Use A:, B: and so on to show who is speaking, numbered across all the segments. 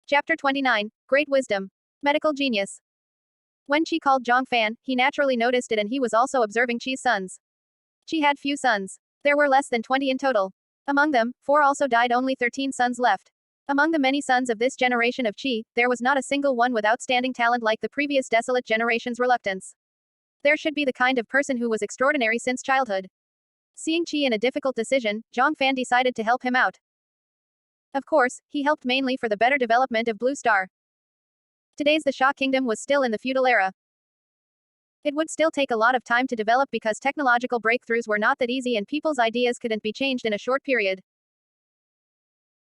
A: Chapter 29. Great Wisdom. Medical Genius. When Qi called Jiang Fan, he naturally noticed it and he was also observing Qi's sons. Qi had few sons. There were less than 20 in total. Among them, 4 also died, only 13 sons left. Among the many sons of this generation of Qi, there was not a single one with outstanding talent like the previous desolate generation's reluctance. There should be the kind of person who was extraordinary since childhood. Seeing Qi in a difficult decision, Jiang Fan decided to help him out. Of course, he helped mainly for the better development of Blue Star. Today's the Xia Kingdom was still in the feudal era. It would still take a lot of time to develop because technological breakthroughs were not that easy and people's ideas couldn't be changed in a short period.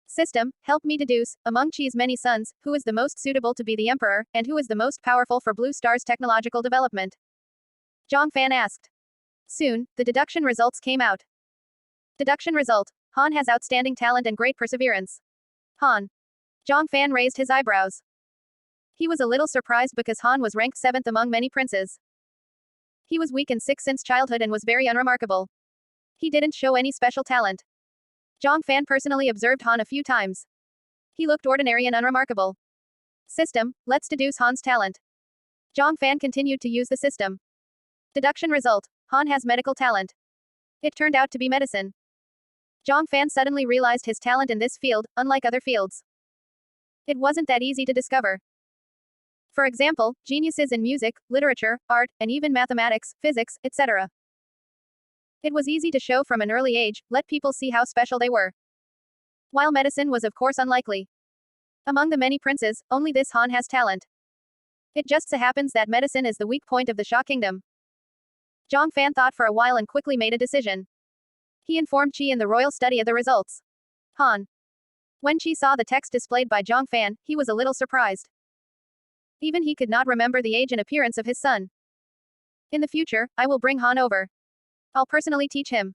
A: System, help me deduce, among Qi's many sons, who is the most suitable to be the emperor, and who is the most powerful for Blue Star's technological development? Jiang Fan asked. Soon, the deduction results came out. Deduction result. Han has outstanding talent and great perseverance. Han. Jiang Fan raised his eyebrows. He was a little surprised because Han was ranked 7th among many princes. He was weak and sick since childhood and was very unremarkable. He didn't show any special talent. Jiang Fan personally observed Han a few times. He looked ordinary and unremarkable. System, let's deduce Han's talent. Jiang Fan continued to use the system. Deduction result. Han has medical talent. It turned out to be medicine. Jiang Fan suddenly realized his talent in this field, unlike other fields. It wasn't that easy to discover. For example, geniuses in music, literature, art, and even mathematics, physics, etc. It was easy to show from an early age, let people see how special they were. While medicine was of course unlikely. Among the many princes, only this Han has talent. It just so happens that medicine is the weak point of the Xia Kingdom. Jiang Fan thought for a while and quickly made a decision. He informed Qi in the royal study of the results. Han. When Qi saw the text displayed by Jiang Fan, he was a little surprised. Even he could not remember the age and appearance of his son. In the future, I will bring Han over. I'll personally teach him.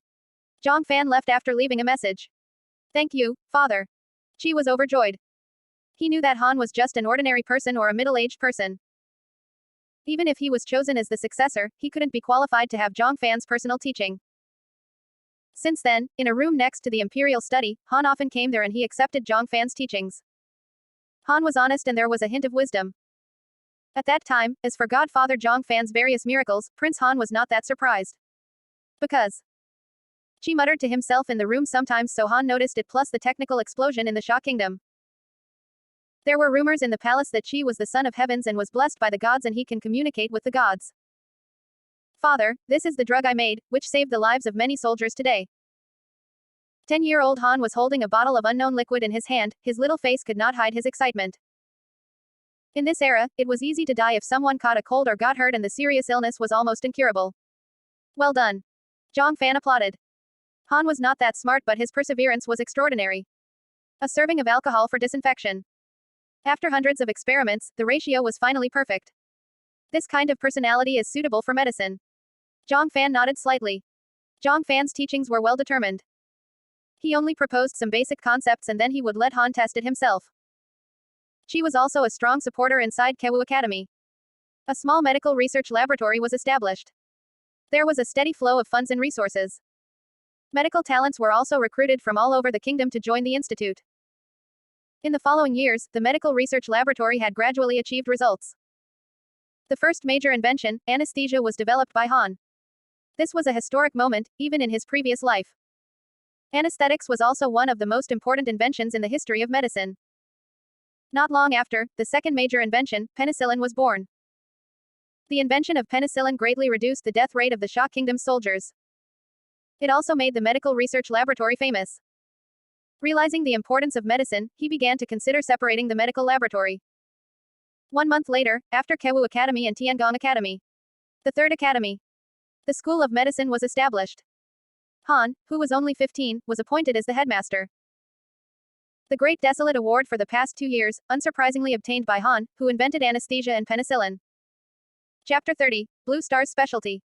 A: Jiang Fan left after leaving a message. Thank you, father. Qi was overjoyed. He knew that Han was just an ordinary person or a middle-aged person. Even if he was chosen as the successor, he couldn't be qualified to have Jiang Fan's personal teaching. Since then, in a room next to the imperial study, Han often came there and he accepted Jiang Fan's teachings. Han was honest and there was a hint of wisdom. At that time, as for Godfather Jiang Fan's various miracles, Prince Han was not that surprised. Because Qi muttered to himself in the room sometimes, so Han noticed it, plus the technical explosion in the Xia Kingdom. There were rumors in the palace that Qi was the son of heavens and was blessed by the gods and he can communicate with the gods. Father, this is the drug I made, which saved the lives of many soldiers today. 10-year-old Han was holding a bottle of unknown liquid in his hand, his little face could not hide his excitement. In this era, it was easy to die if someone caught a cold or got hurt and the serious illness was almost incurable. Well done. Jiang Fan applauded. Han was not that smart but his perseverance was extraordinary. A serving of alcohol for disinfection. After hundreds of experiments, the ratio was finally perfect. This kind of personality is suitable for medicine. Jiang Fan nodded slightly. Jiang Fan's teachings were well determined. He only proposed some basic concepts and then he would let Han test it himself. Qi was also a strong supporter inside Kewu Academy. A small medical research laboratory was established. There was a steady flow of funds and resources. Medical talents were also recruited from all over the kingdom to join the institute. In the following years, the medical research laboratory had gradually achieved results. The first major invention, anesthesia, was developed by Han. This was a historic moment, even in his previous life. Anesthetics was also one of the most important inventions in the history of medicine. Not long after, the second major invention, penicillin, was born. The invention of penicillin greatly reduced the death rate of the Xia Kingdom's soldiers. It also made the medical research laboratory famous. Realizing the importance of medicine, he began to consider separating the medical laboratory. 1 month later, after Kewu Academy and Tiangong Academy, the third academy, the School of Medicine was established. Han, who was only 15, was appointed as the headmaster. The Great Desolate Award for the past 2 years, unsurprisingly obtained by Han, who invented anesthesia and penicillin. Chapter 30. Blue Star's specialty.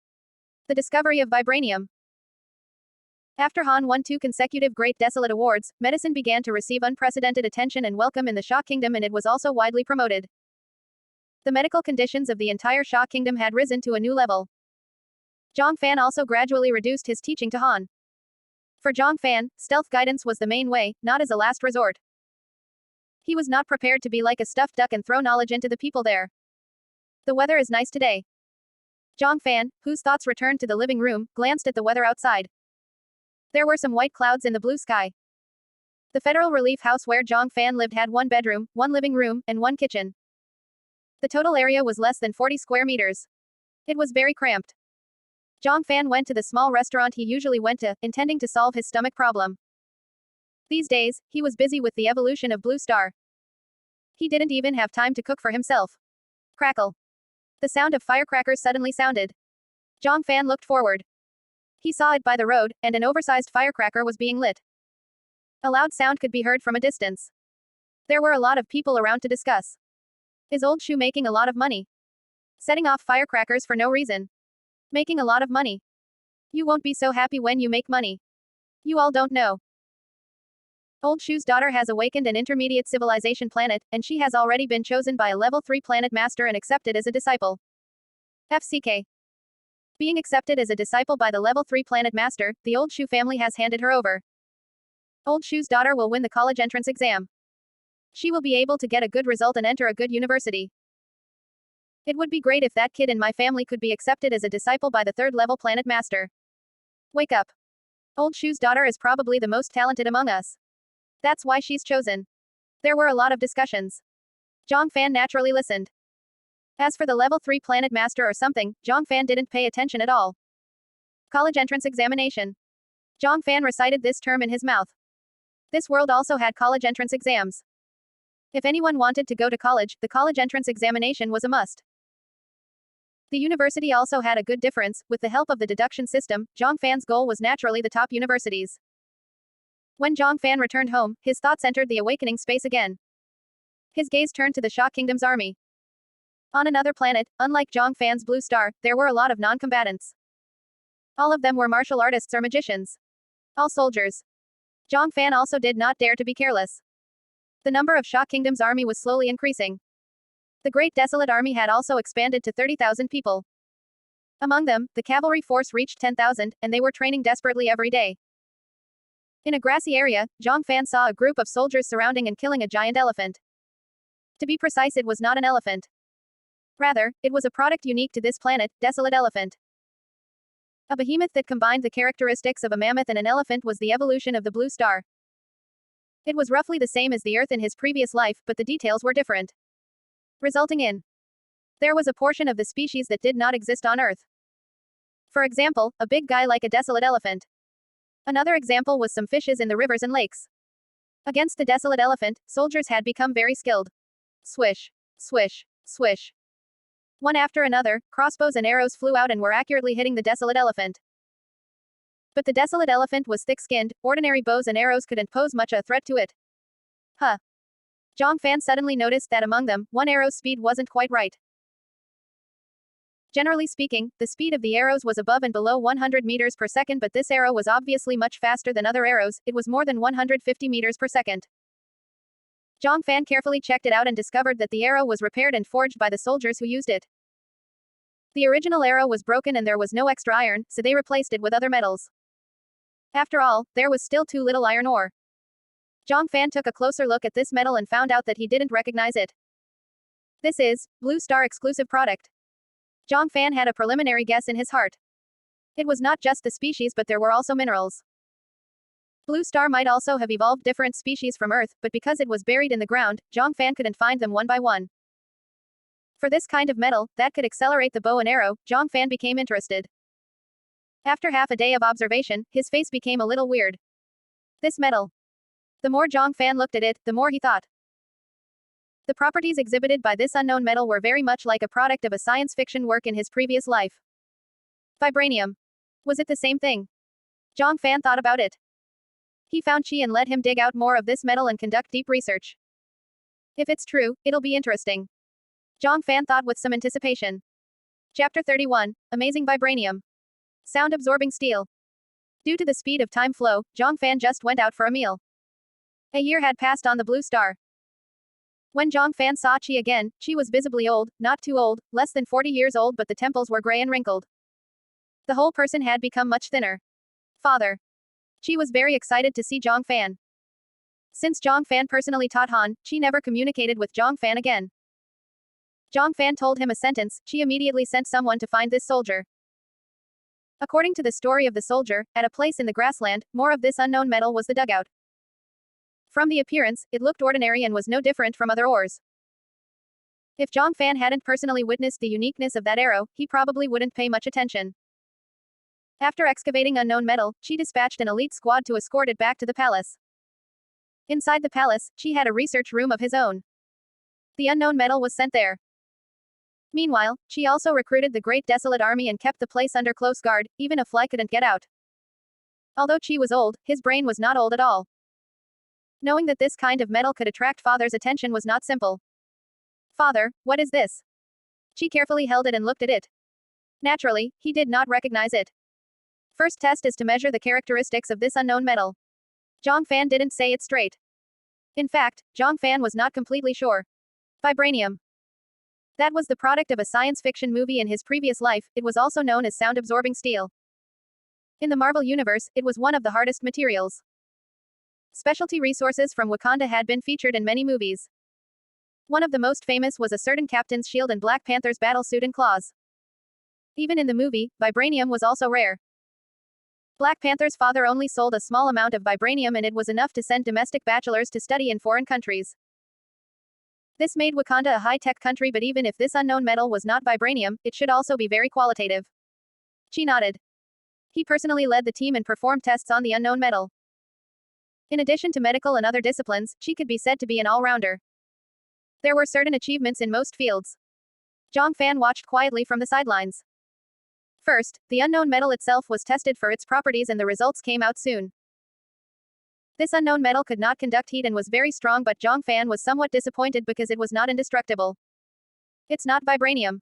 A: The discovery of vibranium. After Han won 2 consecutive Great Desolate Awards, medicine began to receive unprecedented attention and welcome in the Xia Kingdom and it was also widely promoted. The medical conditions of the entire Xia Kingdom had risen to a new level. Jiang Fan also gradually reduced his teaching to Han. For Jiang Fan, stealth guidance was the main way, not as a last resort. He was not prepared to be like a stuffed duck and throw knowledge into the people there. The weather is nice today. Jiang Fan, whose thoughts returned to the living room, glanced at the weather outside. There were some white clouds in the blue sky. The federal relief house where Jiang Fan lived had one bedroom, one living room, and one kitchen. The total area was less than 40 square meters. It was very cramped. Jiang Fan went to the small restaurant he usually went to, intending to solve his stomach problem. These days, he was busy with the evolution of Blue Star. He didn't even have time to cook for himself. Crackle. The sound of firecrackers suddenly sounded. Jiang Fan looked forward. He saw it by the road, and an oversized firecracker was being lit. A loud sound could be heard from a distance. There were a lot of people around to discuss. Is Old Shoe making a lot of money? Setting off firecrackers for no reason. Making a lot of money. You won't be so happy when you make money. You all don't know. Old Shoe's daughter has awakened an intermediate civilization planet, and she has already been chosen by a level 3 planet master and accepted as a disciple. FCK. Being accepted as a disciple by the level 3 planet master, the Old Shoe family has handed her over. Old Shoe's daughter will win the college entrance exam. She will be able to get a good result and enter a good university. It would be great if that kid in my family could be accepted as a disciple by the 3rd level planet master. Wake up. Old Shoe's daughter is probably the most talented among us. That's why she's chosen. There were a lot of discussions. Jiang Fan naturally listened. As for the level 3 planet master or something, Jiang Fan didn't pay attention at all. College entrance examination. Jiang Fan recited this term in his mouth. This world also had college entrance exams. If anyone wanted to go to college, the college entrance examination was a must. The university also had a good difference. With the help of the deduction system, Jiang Fan's goal was naturally the top universities. When Jiang Fan returned home, his thoughts entered the awakening space again. His gaze turned to the Sha Kingdom's army. On another planet, unlike Jiang Fan's Blue Star, there were a lot of non-combatants. All of them were martial artists or magicians. All soldiers. Jiang Fan also did not dare to be careless. The number of Sha Kingdom's army was slowly increasing. The Great Desolate Army had also expanded to 30,000 people. Among them, the cavalry force reached 10,000, and they were training desperately every day. In a grassy area, Jiang Fan saw a group of soldiers surrounding and killing a giant elephant. To be precise, it was not an elephant. Rather, it was a product unique to this planet, Desolate Elephant. A behemoth that combined the characteristics of a mammoth and an elephant was the evolution of the Blue Star. It was roughly the same as the Earth in his previous life, but the details were different. Resulting in, there was a portion of the species that did not exist on Earth. For example, a big guy like a desolate elephant. Another example was some fishes in the rivers and lakes. Against the desolate elephant, soldiers had become very skilled. Swish, swish, swish. One after another, crossbows and arrows flew out and were accurately hitting the desolate elephant. But the desolate elephant was thick-skinned, ordinary bows and arrows couldn't pose much a threat to it. Huh. Jiang Fan suddenly noticed that among them, one arrow's speed wasn't quite right. Generally speaking, the speed of the arrows was above and below 100 meters per second, but this arrow was obviously much faster than other arrows. It was more than 150 meters per second. Jiang Fan carefully checked it out and discovered that the arrow was repaired and forged by the soldiers who used it. The original arrow was broken and there was no extra iron, so they replaced it with other metals. After all, there was still too little iron ore. Jiang Fan took a closer look at this metal and found out that he didn't recognize it. This is Blue Star exclusive product. Jiang Fan had a preliminary guess in his heart. It was not just the species, but there were also minerals. Blue Star might also have evolved different species from Earth, but because it was buried in the ground, Jiang Fan couldn't find them one by one. For this kind of metal, that could accelerate the bow and arrow, Jiang Fan became interested. After half a day of observation, his face became a little weird. This metal. The more Jiang Fan looked at it, the more he thought. The properties exhibited by this unknown metal were very much like a product of a science fiction work in his previous life. Vibranium. Was it the same thing? Jiang Fan thought about it. He found Qi and let him dig out more of this metal and conduct deep research. If it's true, it'll be interesting. Jiang Fan thought with some anticipation. Chapter 31, Amazing Vibranium. Sound-absorbing steel. Due to the speed of time flow, Jiang Fan just went out for a meal. A year had passed on the Blue Star. When Jiang Fan saw Qi again, Qi was visibly old, not too old, less than 40 years old, but the temples were gray and wrinkled. The whole person had become much thinner. Father. Qi was very excited to see Jiang Fan. Since Jiang Fan personally taught Han, Qi never communicated with Jiang Fan again. Jiang Fan told him a sentence, Qi immediately sent someone to find this soldier. According to the story of the soldier, at a place in the grassland, more of this unknown metal was the dugout. From the appearance, it looked ordinary and was no different from other ores. If Jiang Fan hadn't personally witnessed the uniqueness of that arrow, he probably wouldn't pay much attention. After excavating unknown metal, Qi dispatched an elite squad to escort it back to the palace. Inside the palace, Qi had a research room of his own. The unknown metal was sent there. Meanwhile, Qi also recruited the Great Desolate Army and kept the place under close guard, even a fly couldn't get out. Although Qi was old, his brain was not old at all. Knowing that this kind of metal could attract father's attention was not simple. Father, what is this? Qi carefully held it and looked at it. Naturally, he did not recognize it. First test is to measure the characteristics of this unknown metal. Jiang Fan didn't say it straight. In fact, Jiang Fan was not completely sure. Vibranium. That was the product of a science fiction movie in his previous life, it was also known as sound-absorbing steel. In the Marvel Universe, it was one of the hardest materials. Specialty resources from Wakanda had been featured in many movies. One of the most famous was a certain captain's shield and Black Panther's battlesuit and claws. Even in the movie, vibranium was also rare. Black Panther's father only sold a small amount of vibranium and it was enough to send domestic bachelors to study in foreign countries. This made Wakanda a high-tech country, but even if this unknown metal was not vibranium, it should also be very qualitative. Qi nodded. He personally led the team and performed tests on the unknown metal. In addition to medical and other disciplines, Qi could be said to be an all-rounder. There were certain achievements in most fields. Jiang Fan watched quietly from the sidelines. First, the unknown metal itself was tested for its properties and the results came out soon. This unknown metal could not conduct heat and was very strong, but Jiang Fan was somewhat disappointed because it was not indestructible. It's not vibranium.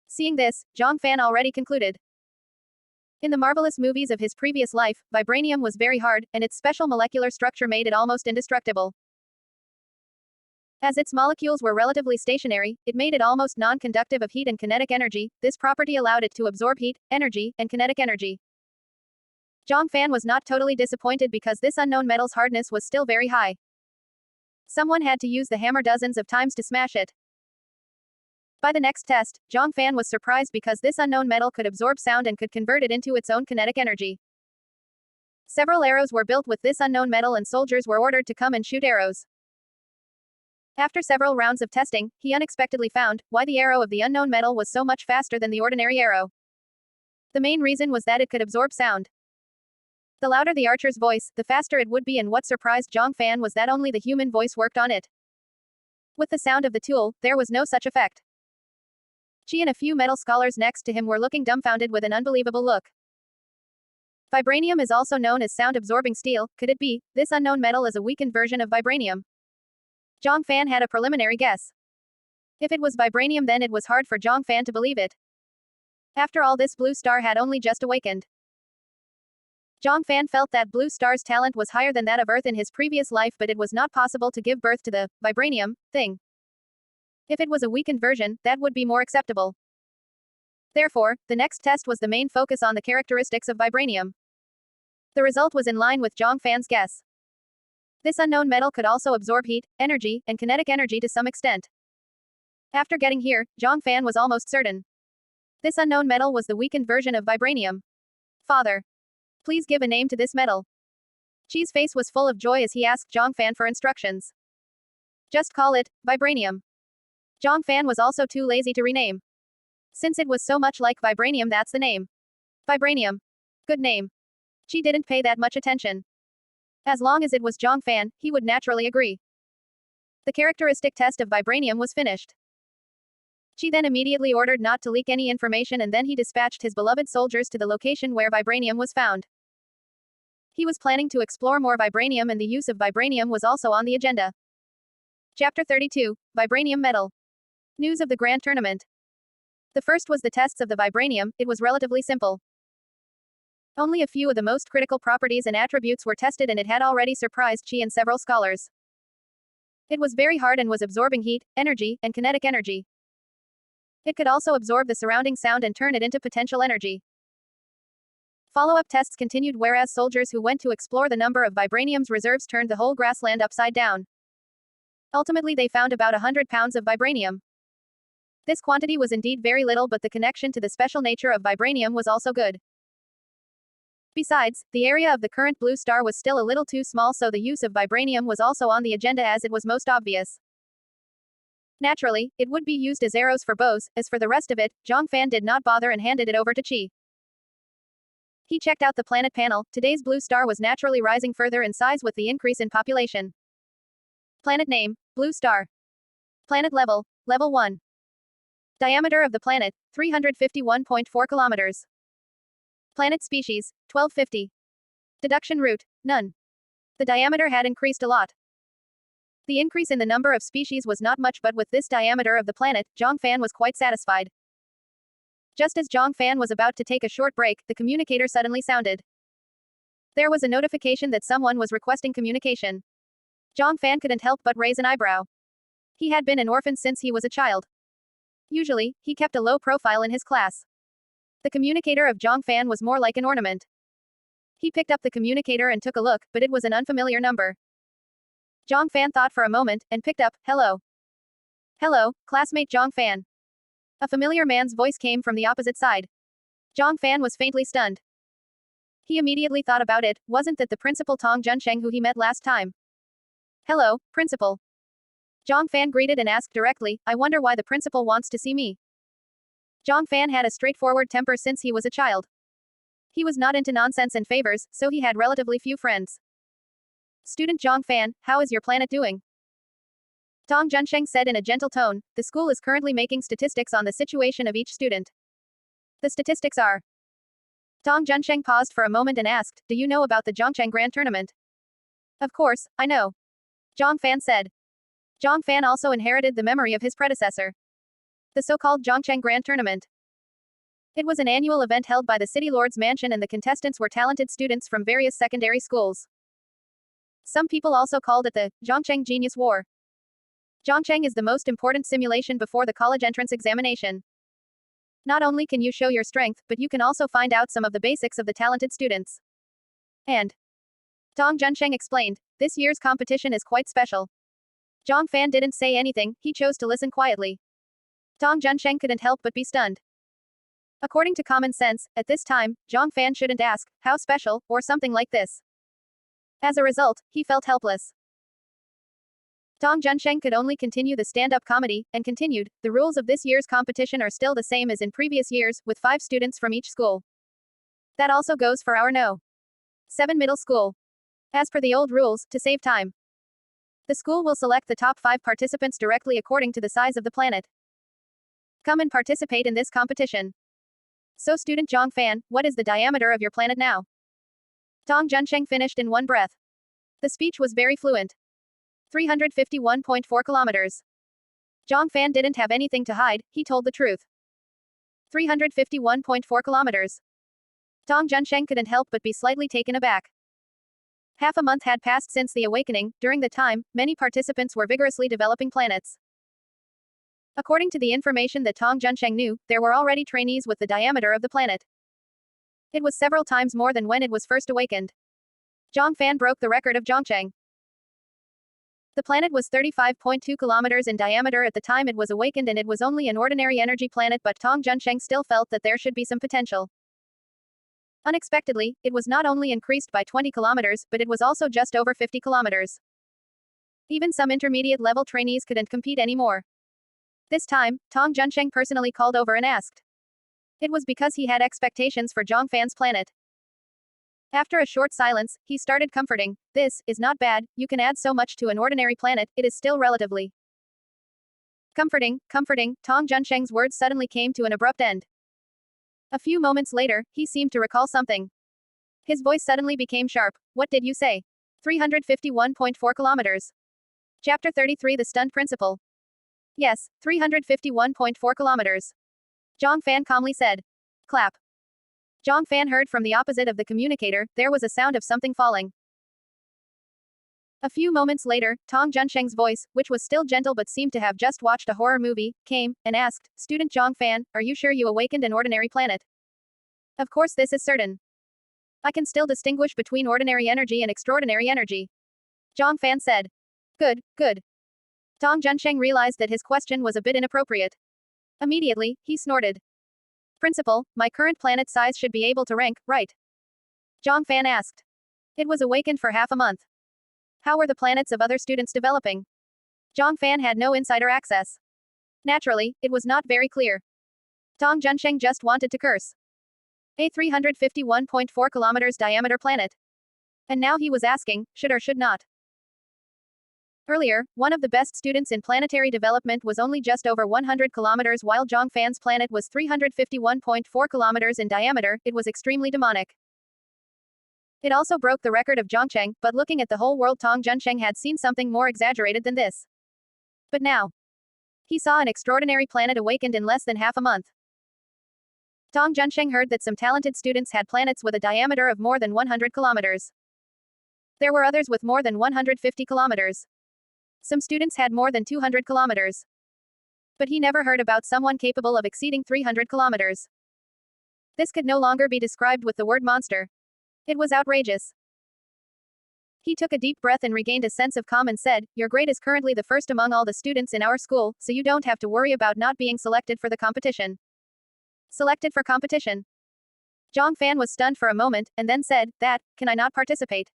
A: Seeing this, Jiang Fan already concluded. In the marvelous movies of his previous life, vibranium was very hard, and its special molecular structure made it almost indestructible. As its molecules were relatively stationary, it made it almost non-conductive of heat and kinetic energy. This property allowed it to absorb heat, energy, and kinetic energy. Jiang Fan was not totally disappointed because this unknown metal's hardness was still very high. Someone had to use the hammer dozens of times to smash it. By the next test, Jiang Fan was surprised because this unknown metal could absorb sound and could convert it into its own kinetic energy. Several arrows were built with this unknown metal and soldiers were ordered to come and shoot arrows. After several rounds of testing, he unexpectedly found why the arrow of the unknown metal was so much faster than the ordinary arrow. The main reason was that it could absorb sound. The louder the archer's voice, the faster it would be, and what surprised Jiang Fan was that only the human voice worked on it. With the sound of the tool, there was no such effect. Qi and a few metal scholars next to him were looking dumbfounded with an unbelievable look. Vibranium is also known as sound-absorbing steel. Could it be this unknown metal is a weakened version of vibranium? Jiang Fan had a preliminary guess. If it was vibranium, then it was hard for Jiang Fan to believe it. After all, this blue star had only just awakened. Jiang Fan felt that Blue Star's talent was higher than that of Earth in his previous life, but it was not possible to give birth to the vibranium thing. If it was a weakened version, that would be more acceptable. Therefore, the next test was the main focus on the characteristics of vibranium. The result was in line with Jiang Fan's guess. This unknown metal could also absorb heat, energy, and kinetic energy to some extent. After getting here, Jiang Fan was almost certain. This unknown metal was the weakened version of vibranium. Father, please give a name to this metal. Qi's face was full of joy as he asked Jiang Fan for instructions. Just call it vibranium. Jiang Fan was also too lazy to rename. Since it was so much like vibranium, that's the name. Vibranium. Good name. Qi didn't pay that much attention. As long as it was Jiang Fan, he would naturally agree. The characteristic test of vibranium was finished. Qi then immediately ordered not to leak any information, and then he dispatched his beloved soldiers to the location where vibranium was found. He was planning to explore more vibranium, and the use of vibranium was also on the agenda. Chapter 32, Vibranium Metal. News of the Grand Tournament. The first was the tests of the vibranium. It was relatively simple. Only a few of the most critical properties and attributes were tested, and it had already surprised Qi and several scholars. It was very hard and was absorbing heat, energy, and kinetic energy. It could also absorb the surrounding sound and turn it into potential energy. Follow-up tests continued whereas soldiers who went to explore the number of vibranium's reserves turned the whole grassland upside down. Ultimately they found about 100 pounds of vibranium. This quantity was indeed very little, but the connection to the special nature of vibranium was also good. Besides, the area of the current blue star was still a little too small, so the use of vibranium was also on the agenda as it was most obvious. Naturally, it would be used as arrows for bows. As for the rest of it, Jiang Fan did not bother and handed it over to Qi. He checked out the planet panel. Today's blue star was naturally rising further in size with the increase in population. Planet name, Blue Star. Planet level, Level 1. Diameter of the planet, 351.4 kilometers. Planet species, 1250. Deduction route, none. The diameter had increased a lot. The increase in the number of species was not much, but with this diameter of the planet, Jiang Fan was quite satisfied. Just as Jiang Fan was about to take a short break, the communicator suddenly sounded. There was a notification that someone was requesting communication. Jiang Fan couldn't help but raise an eyebrow. He had been an orphan since he was a child. Usually, he kept a low profile in his class. The communicator of Jiang Fan was more like an ornament. He picked up the communicator and took a look, but it was an unfamiliar number. Jiang Fan thought for a moment, and picked up, "Hello." "Hello, classmate Jiang Fan." A familiar man's voice came from the opposite side. Jiang Fan was faintly stunned. He immediately thought about it. Wasn't that the principal Tong Junsheng who he met last time? "Hello, principal." Jiang Fan greeted and asked directly, "I wonder why the principal wants to see me." Jiang Fan had a straightforward temper since he was a child. He was not into nonsense and favors, so he had relatively few friends. "Student Jiang Fan, how is your planet doing?" Tong Junsheng said in a gentle tone. "The school is currently making statistics on the situation of each student. The statistics are." Tong Junsheng paused for a moment and asked, "Do you know about the Zhongcheng Grand Tournament?" "Of course, I know," Jiang Fan said. Jiang Fan also inherited the memory of his predecessor. The so-called Zhongcheng Grand Tournament. It was an annual event held by the City Lord's Mansion, and the contestants were talented students from various secondary schools. Some people also called it the Zhongcheng Genius War. Zhongcheng is the most important simulation before the college entrance examination. Not only can you show your strength, but you can also find out some of the basics of the talented students. And Tong Junsheng explained, this year's competition is quite special. Jiang Fan didn't say anything, he chose to listen quietly. Tong Junsheng couldn't help but be stunned. According to common sense, at this time, Jiang Fan shouldn't ask, "How special?" or something like this. As a result, he felt helpless. Tong Junsheng could only continue the stand-up comedy, and continued, "The rules of this year's competition are still the same as in previous years, with 5 students from each school. That also goes for our No. 7 middle school. As per the old rules, to save time, the school will select the top 5 participants directly according to the size of the planet. Come and participate in this competition. So student Jiang Fan, what is the diameter of your planet now?" Tong Junsheng finished in one breath. The speech was very fluent. 351.4 kilometers. Jiang Fan didn't have anything to hide, he told the truth. 351.4 kilometers. Tong Junsheng couldn't help but be slightly taken aback. Half a month had passed since the awakening. During the time, many participants were vigorously developing planets. According to the information that Tong Junsheng knew, there were already trainees with the diameter of the planet. It was several times more than when it was first awakened. Jiang Fan broke the record of Zhongcheng. The planet was 35.2 kilometers in diameter at the time it was awakened, and it was only an ordinary energy planet, but Tong Junsheng still felt that there should be some potential. Unexpectedly, it was not only increased by 20 kilometers, but it was also just over 50 kilometers. Even some intermediate-level trainees couldn't compete anymore. This time, Tong Junsheng personally called over and asked. It was because he had expectations for Jiang Fan's planet. After a short silence, he started comforting. "This is not bad, you can add so much to an ordinary planet, it is still relatively comforting." Tong Junsheng's words suddenly came to an abrupt end. A few moments later, he seemed to recall something. His voice suddenly became sharp. "What did you say?" 351.4 kilometers. Chapter 33 The Stunned Principal. "Yes, 351.4 kilometers. Jiang Fan calmly said. Clap. Jiang Fan heard from the opposite of the communicator, there was a sound of something falling. A few moments later, Tong Junsheng's voice, which was still gentle but seemed to have just watched a horror movie, came, and asked, "Student Jiang Fan, are you sure you awakened an ordinary planet?" "Of course, this is certain." I can still distinguish between ordinary energy and extraordinary energy. Jiang Fan said. Good, good. Tong Junsheng realized that his question was a bit inappropriate. Immediately, he snorted. Principal, my current planet size should be able to rank, right? Jiang Fan asked. It was awakened for half a month. How were the planets of other students developing? Jiang Fan had no insider access. Naturally, it was not very clear. Tong Junsheng just wanted to curse. A 351.4 kilometers diameter planet. And now he was asking, should or should not. Earlier, one of the best students in planetary development was only just over 100 kilometers while Jiang Fan's planet was 351.4 kilometers in diameter. It was extremely demonic. It also broke the record of Zhongcheng, but looking at the whole world, Tong Junsheng had seen something more exaggerated than this. But now, he saw an extraordinary planet awakened in less than half a month. Tong Junsheng heard that some talented students had planets with a diameter of more than 100 kilometers. There were others with more than 150 kilometers. Some students had more than 200 kilometers. But he never heard about someone capable of exceeding 300 kilometers. This could no longer be described with the word monster. It was outrageous. He took a deep breath and regained a sense of calm and said, your grade is currently the first among all the students in our school, so you don't have to worry about not being selected for the competition. Selected for competition. Jiang Fan was stunned for a moment, and then said, can I not participate?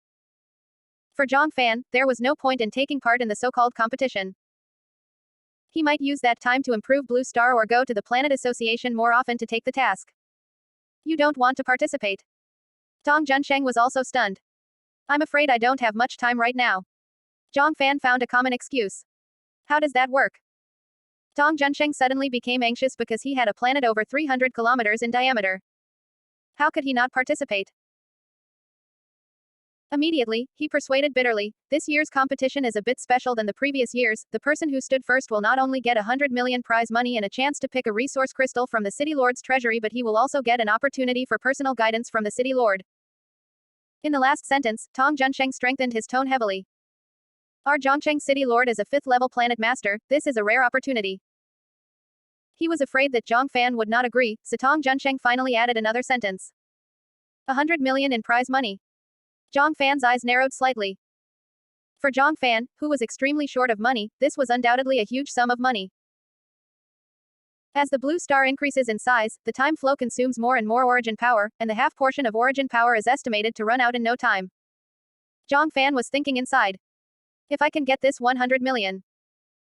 A: For Jiang Fan, there was no point in taking part in the so-called competition. He might use that time to improve Blue Star or go to the Planet Association more often to take the task. You don't want to participate. Tong Junsheng was also stunned. I'm afraid I don't have much time right now. Jiang Fan found a common excuse. How does that work? Tong Junsheng suddenly became anxious because he had a planet over 300 kilometers in diameter. How could he not participate? Immediately, he persuaded bitterly, this year's competition is a bit special than the previous years. The person who stood first will not only get 100 million prize money and a chance to pick a resource crystal from the City Lord's treasury, but he will also get an opportunity for personal guidance from the City Lord. In the last sentence, Tong Junsheng strengthened his tone heavily. Our Zhongcheng City Lord is a 5th-level planet master. This is a rare opportunity. He was afraid that Jiang Fan would not agree, so Tong Junsheng finally added another sentence. 100 million in prize money. Jiang Fan's eyes narrowed slightly. For Jiang Fan, who was extremely short of money, this was undoubtedly a huge sum of money. As the blue star increases in size, the time flow consumes more and more origin power, and the half portion of origin power is estimated to run out in no time. Jiang Fan was thinking inside. If I can get this 100 million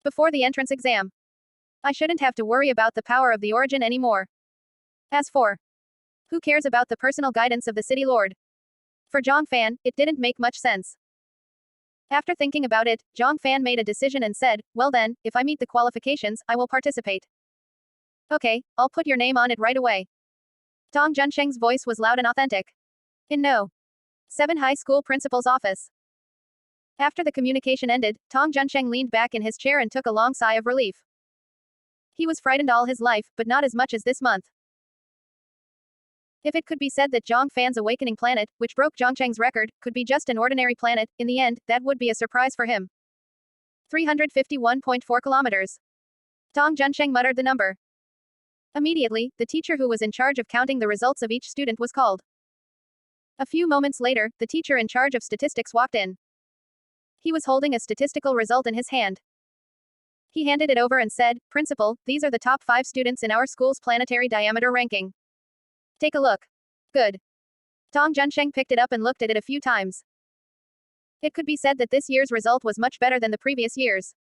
A: before the entrance exam, I shouldn't have to worry about the power of the origin anymore. As for who cares about the personal guidance of the City Lord? For Jiang Fan, it didn't make much sense. After thinking about it, Jiang Fan made a decision and said, well then, if I meet the qualifications, I will participate. Okay, I'll put your name on it right away. Tong Junsheng's voice was loud and authentic. In No. 7 High School Principal's office. After the communication ended, Tong Junsheng leaned back in his chair and took a long sigh of relief. He was frightened all his life, but not as much as this month. If it could be said that Jiang Fan's awakening planet, which broke Zhongcheng's record, could be just an ordinary planet, in the end, that would be a surprise for him. 351.4 kilometers. Tong Junsheng muttered the number. Immediately, the teacher who was in charge of counting the results of each student was called. A few moments later, the teacher in charge of statistics walked in. He was holding a statistical result in his hand. He handed it over and said, Principal, these are the top 5 students in our school's planetary diameter ranking. Take a look. Good. Tong Junsheng picked it up and looked at it a few times. It could be said that this year's result was much better than the previous years.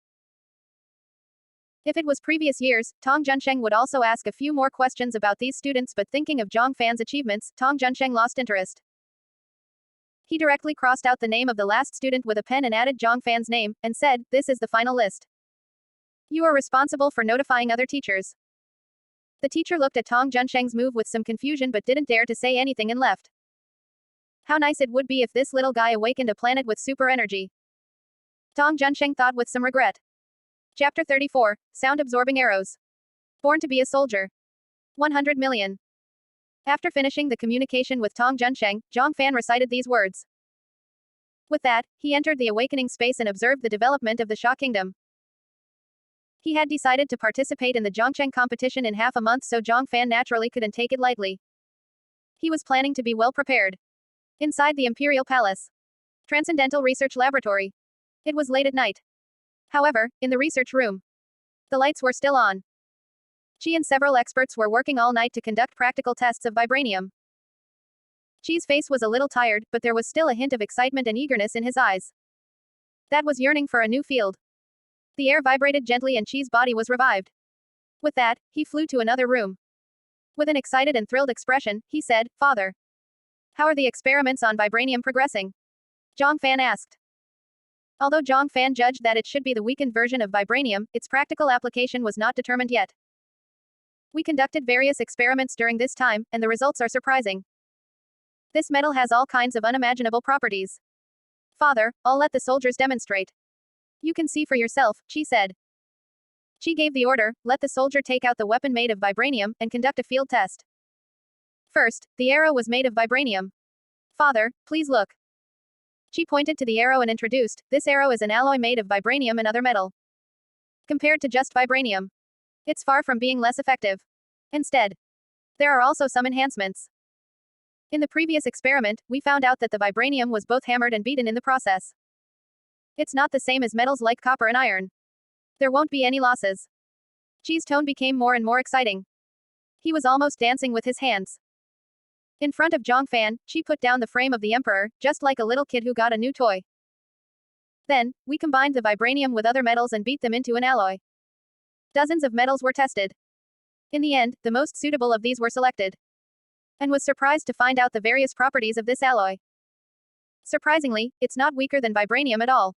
A: If it was previous years, Tong Junsheng would also ask a few more questions about these students, but thinking of Jiang Fan's achievements, Tong Junsheng lost interest. He directly crossed out the name of the last student with a pen and added Jiang Fan's name, and said, this is the final list. You are responsible for notifying other teachers. The teacher looked at Tong Junsheng's move with some confusion but didn't dare to say anything and left. How nice it would be if this little guy awakened a planet with super energy. Tong Junsheng thought with some regret. Chapter 34, Sound-Absorbing Arrows. Born to be a soldier. 100 million. After finishing the communication with Tong Junsheng, Jiang Fan recited these words. With that, he entered the awakening space and observed the development of the Sha Kingdom. He had decided to participate in the Zhongcheng competition in half a month, so Jiang Fan naturally couldn't take it lightly. He was planning to be well prepared. Inside the Imperial Palace. Transcendental Research Laboratory. It was late at night. However, in the research room, the lights were still on. Qi and several experts were working all night to conduct practical tests of vibranium. Qi's face was a little tired, but there was still a hint of excitement and eagerness in his eyes. That was yearning for a new field. The air vibrated gently and Qi's body was revived. With that, he flew to another room. With an excited and thrilled expression, he said, "Father, how are the experiments on vibranium progressing?" Jiang Fan asked. Although Jiang Fan judged that it should be the weakened version of vibranium, its practical application was not determined yet. We conducted various experiments during this time, and the results are surprising. This metal has all kinds of unimaginable properties. Father, I'll let the soldiers demonstrate. You can see for yourself, Qi said. Qi gave the order, let the soldier take out the weapon made of vibranium, and conduct a field test. First, the arrow was made of vibranium. Father, please look. Qi pointed to the arrow and introduced, this arrow is an alloy made of vibranium and other metal. Compared to just vibranium, it's far from being less effective. Instead, there are also some enhancements. In the previous experiment, we found out that the vibranium was both hammered and beaten in the process. It's not the same as metals like copper and iron. There won't be any losses. Qi's tone became more and more exciting. He was almost dancing with his hands. In front of Jiang Fan, Qi put down the frame of the emperor, just like a little kid who got a new toy. Then, we combined the vibranium with other metals and beat them into an alloy. Dozens of metals were tested. In the end, the most suitable of these were selected. And was surprised to find out the various properties of this alloy. Surprisingly, it's not weaker than vibranium at all.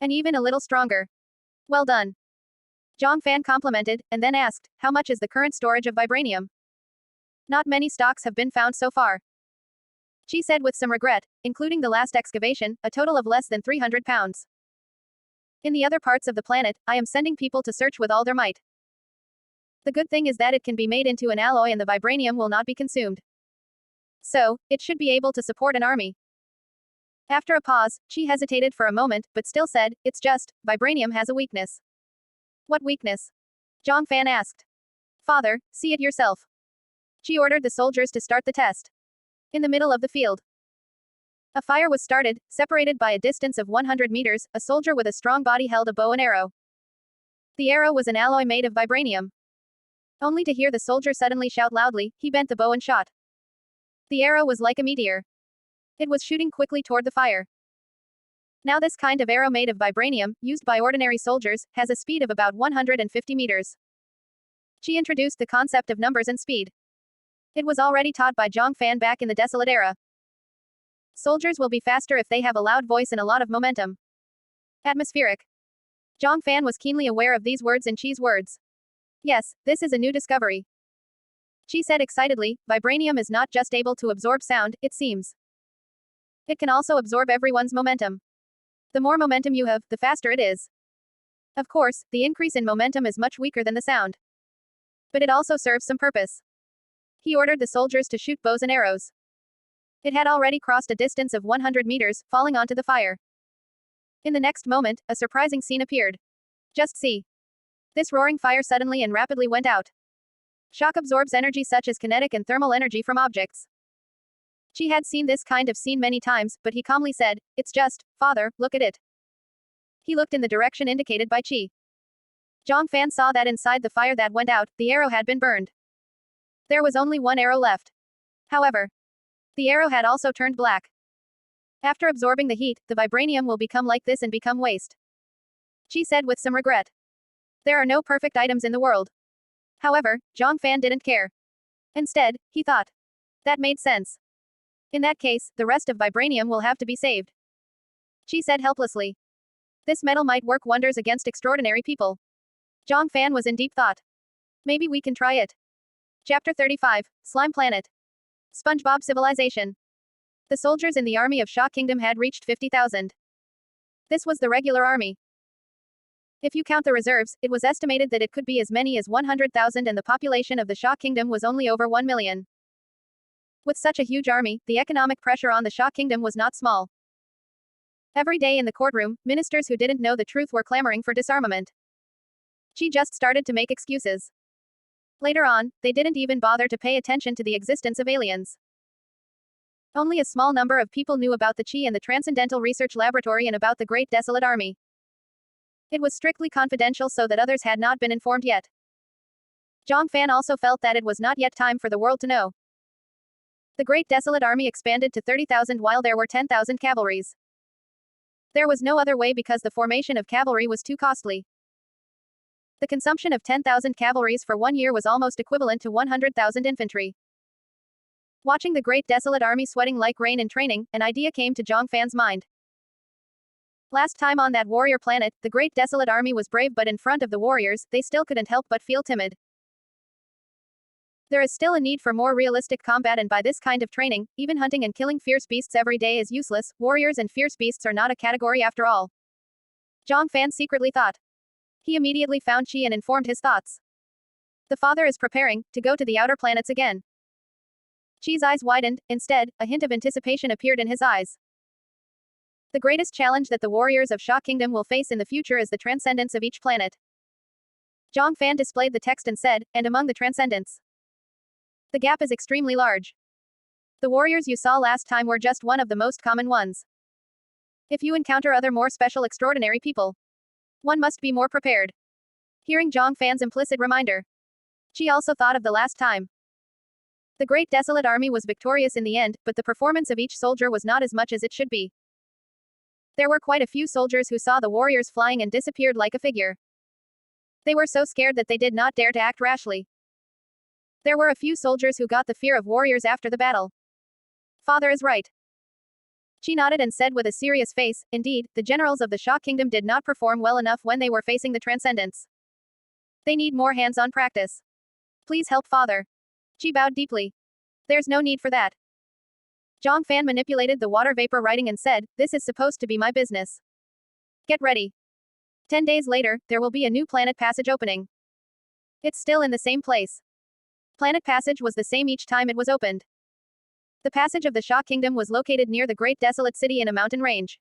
A: And even a little stronger. Well done. Jiang Fan complimented, and then asked, how much is the current storage of vibranium? Not many stocks have been found so far. Qi said with some regret, including the last excavation, a total of less than 300 pounds. In the other parts of the planet, I am sending people to search with all their might. The good thing is that it can be made into an alloy and the vibranium will not be consumed. So, it should be able to support an army. After a pause, Qi hesitated for a moment, but still said, it's just, vibranium has a weakness. What weakness? Jiang Fan asked. Father, see it yourself. Qi ordered the soldiers to start the test. In the middle of the field, a fire was started, separated by a distance of 100 meters, a soldier with a strong body held a bow and arrow. The arrow was an alloy made of vibranium. Only to hear the soldier suddenly shout loudly, he bent the bow and shot. The arrow was like a meteor. It was shooting quickly toward the fire. Now this kind of arrow made of vibranium, used by ordinary soldiers, has a speed of about 150 meters. Qi introduced the concept of numbers and speed. It was already taught by Jiang Fan back in the Desolate Era. Soldiers will be faster if they have a loud voice and a lot of momentum. Atmospheric. Jiang Fan was keenly aware of these words in Qi's words. Yes, this is a new discovery. Qi said excitedly, vibranium is not just able to absorb sound, it seems. It can also absorb everyone's momentum. The more momentum you have, the faster it is. Of course, the increase in momentum is much weaker than the sound. But it also serves some purpose. He ordered the soldiers to shoot bows and arrows. It had already crossed a distance of 100 meters, falling onto the fire. In the next moment, a surprising scene appeared. Just see. This roaring fire suddenly and rapidly went out. Shock absorbs energy such as kinetic and thermal energy from objects. Qi had seen this kind of scene many times, but he calmly said, it's just, father, look at it. He looked in the direction indicated by Qi. Jiang Fan saw that inside the fire that went out, the arrow had been burned. There was only one arrow left. However, the arrow had also turned black. After absorbing the heat, the vibranium will become like this and become waste. Qi said with some regret. There are no perfect items in the world. However, Jiang Fan didn't care. Instead, he thought. That made sense. In that case, the rest of vibranium will have to be saved. Qi said helplessly. This metal might work wonders against extraordinary people. Jiang Fan was in deep thought. Maybe we can try it. Chapter 35, Slime Planet. SpongeBob Civilization. The soldiers in the army of Sha Kingdom had reached 50,000. This was the regular army. If you count the reserves, it was estimated that it could be as many as 100,000 and the population of the Sha Kingdom was only over 1 million. With such a huge army, the economic pressure on the Sha Kingdom was not small. Every day in the courtroom, ministers who didn't know the truth were clamoring for disarmament. Qi just started to make excuses. Later on, they didn't even bother to pay attention to the existence of aliens. Only a small number of people knew about the Qi and the Transcendental Research Laboratory and about the Great Desolate Army. It was strictly confidential so that others had not been informed yet. Jiang Fan also felt that it was not yet time for the world to know. The Great Desolate Army expanded to 30,000 while there were 10,000 cavalries. There was no other way because the formation of cavalry was too costly. The consumption of 10,000 cavalries for 1 year was almost equivalent to 100,000 infantry. Watching the Great Desolate Army sweating like rain in training, an idea came to Jiang Fan's mind. Last time on that warrior planet, the Great Desolate Army was brave, but in front of the warriors, they still couldn't help but feel timid. There is still a need for more realistic combat, and by this kind of training, even hunting and killing fierce beasts every day is useless. Warriors and fierce beasts are not a category after all. Jiang Fan secretly thought. He immediately found Qi and informed his thoughts. The father is preparing to go to the outer planets again. Qi's eyes widened. Instead, a hint of anticipation appeared in his eyes. The greatest challenge that the warriors of Sha Kingdom will face in the future is the transcendence of each planet. Jiang Fan displayed the text and said, and among the transcendents. The gap is extremely large. The warriors you saw last time were just one of the most common ones. If you encounter other more special extraordinary people, one must be more prepared. Hearing Jiang Fan's implicit reminder, Qi also thought of the last time. The Great Desolate Army was victorious in the end, but the performance of each soldier was not as much as it should be. There were quite a few soldiers who saw the warriors flying and disappeared like a figure. They were so scared that they did not dare to act rashly. There were a few soldiers who got the fear of warriors after the battle. Father is right. Qi nodded and said with a serious face, indeed, the generals of the Sha Kingdom did not perform well enough when they were facing the transcendence. They need more hands-on practice. Please help father. Qi bowed deeply. There's no need for that. Jiang Fan manipulated the water vapor writing and said, this is supposed to be my business. Get ready. 10 days later, there will be a new planet passage opening. It's still in the same place. Planet passage was the same each time it was opened. The passage of the Sha Kingdom was located near the Great Desolate City in a mountain range.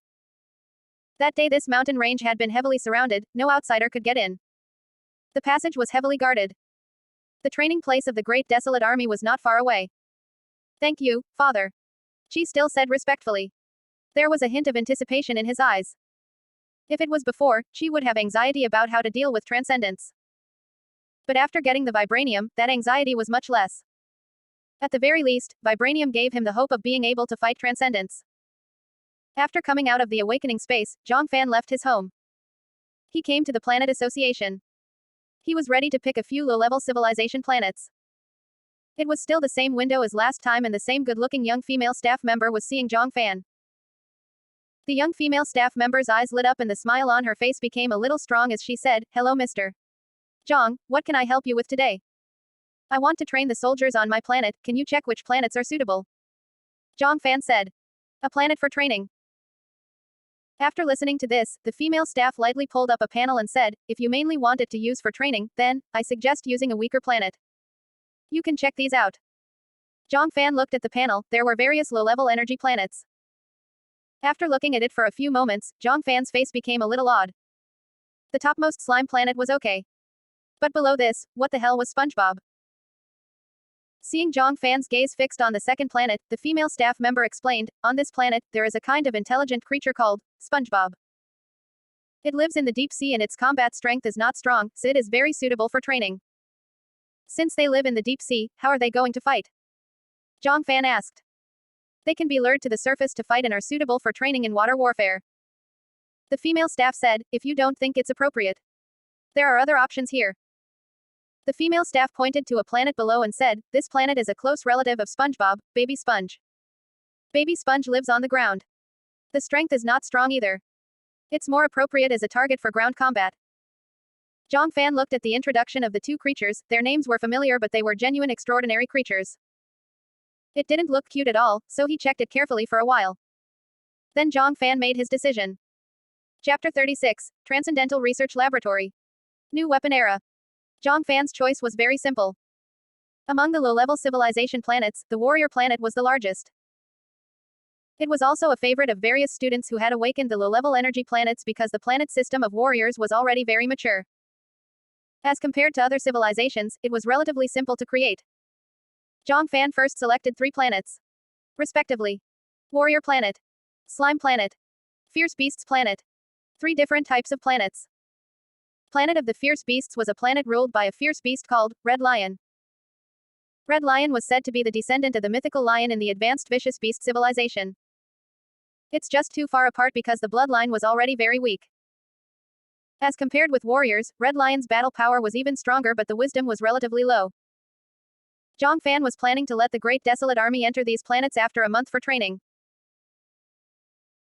A: That day this mountain range had been heavily surrounded, no outsider could get in. The passage was heavily guarded. The training place of the Great Desolate Army was not far away. Thank you, father. Qi still said respectfully. There was a hint of anticipation in his eyes. If it was before, Qi would have anxiety about how to deal with transcendence. But after getting the vibranium, that anxiety was much less. At the very least, vibranium gave him the hope of being able to fight transcendence. After coming out of the awakening space, Jiang Fan left his home. He came to the Planet Association. He was ready to pick a few low-level civilization planets. It was still the same window as last time, and the same good-looking young female staff member was seeing Jiang Fan. The young female staff member's eyes lit up and the smile on her face became a little strong as she said, hello Mr. Jiang, what can I help you with today? I want to train the soldiers on my planet, can you check which planets are suitable? Jiang Fan said. A planet for training. After listening to this, the female staff lightly pulled up a panel and said, if you mainly want it to use for training, then, I suggest using a weaker planet. You can check these out. Jiang Fan looked at the panel, there were various low-level energy planets. After looking at it for a few moments, Jiang Fan's face became a little odd. The topmost slime planet was okay. But below this, what the hell was SpongeBob? Seeing Jiang Fan's gaze fixed on the second planet, the female staff member explained, on this planet, there is a kind of intelligent creature called SpongeBob. It lives in the deep sea and its combat strength is not strong, so it is very suitable for training. Since they live in the deep sea, how are they going to fight? Jiang Fan asked. They can be lured to the surface to fight and are suitable for training in water warfare. The female staff said, if you don't think it's appropriate. There are other options here. The female staff pointed to a planet below and said, this planet is a close relative of SpongeBob, Baby Sponge. Baby Sponge lives on the ground. The strength is not strong either. It's more appropriate as a target for ground combat. Jiang Fan looked at the introduction of the two creatures, their names were familiar but they were genuine extraordinary creatures. It didn't look cute at all, so he checked it carefully for a while. Then Jiang Fan made his decision. Chapter 36, Transcendental Research Laboratory. New Weapon Era. Jiang Fan's choice was very simple. Among the low-level civilization planets, the warrior planet was the largest. It was also a favorite of various students who had awakened the low-level energy planets because the planet system of warriors was already very mature. As compared to other civilizations, it was relatively simple to create. Jiang Fan first selected 3 planets. respectively. Warrior planet. Slime planet. Fierce beasts planet. 3 different types of planets. Planet of the fierce beasts was a planet ruled by a fierce beast called Red Lion. Red Lion was said to be the descendant of the mythical lion in the advanced vicious beast civilization. It's just too far apart because the bloodline was already very weak. As compared with warriors, Red Lion's battle power was even stronger, but the wisdom was relatively low. Jiang Fan was planning to let the Great Desolate Army enter these planets after a month for training.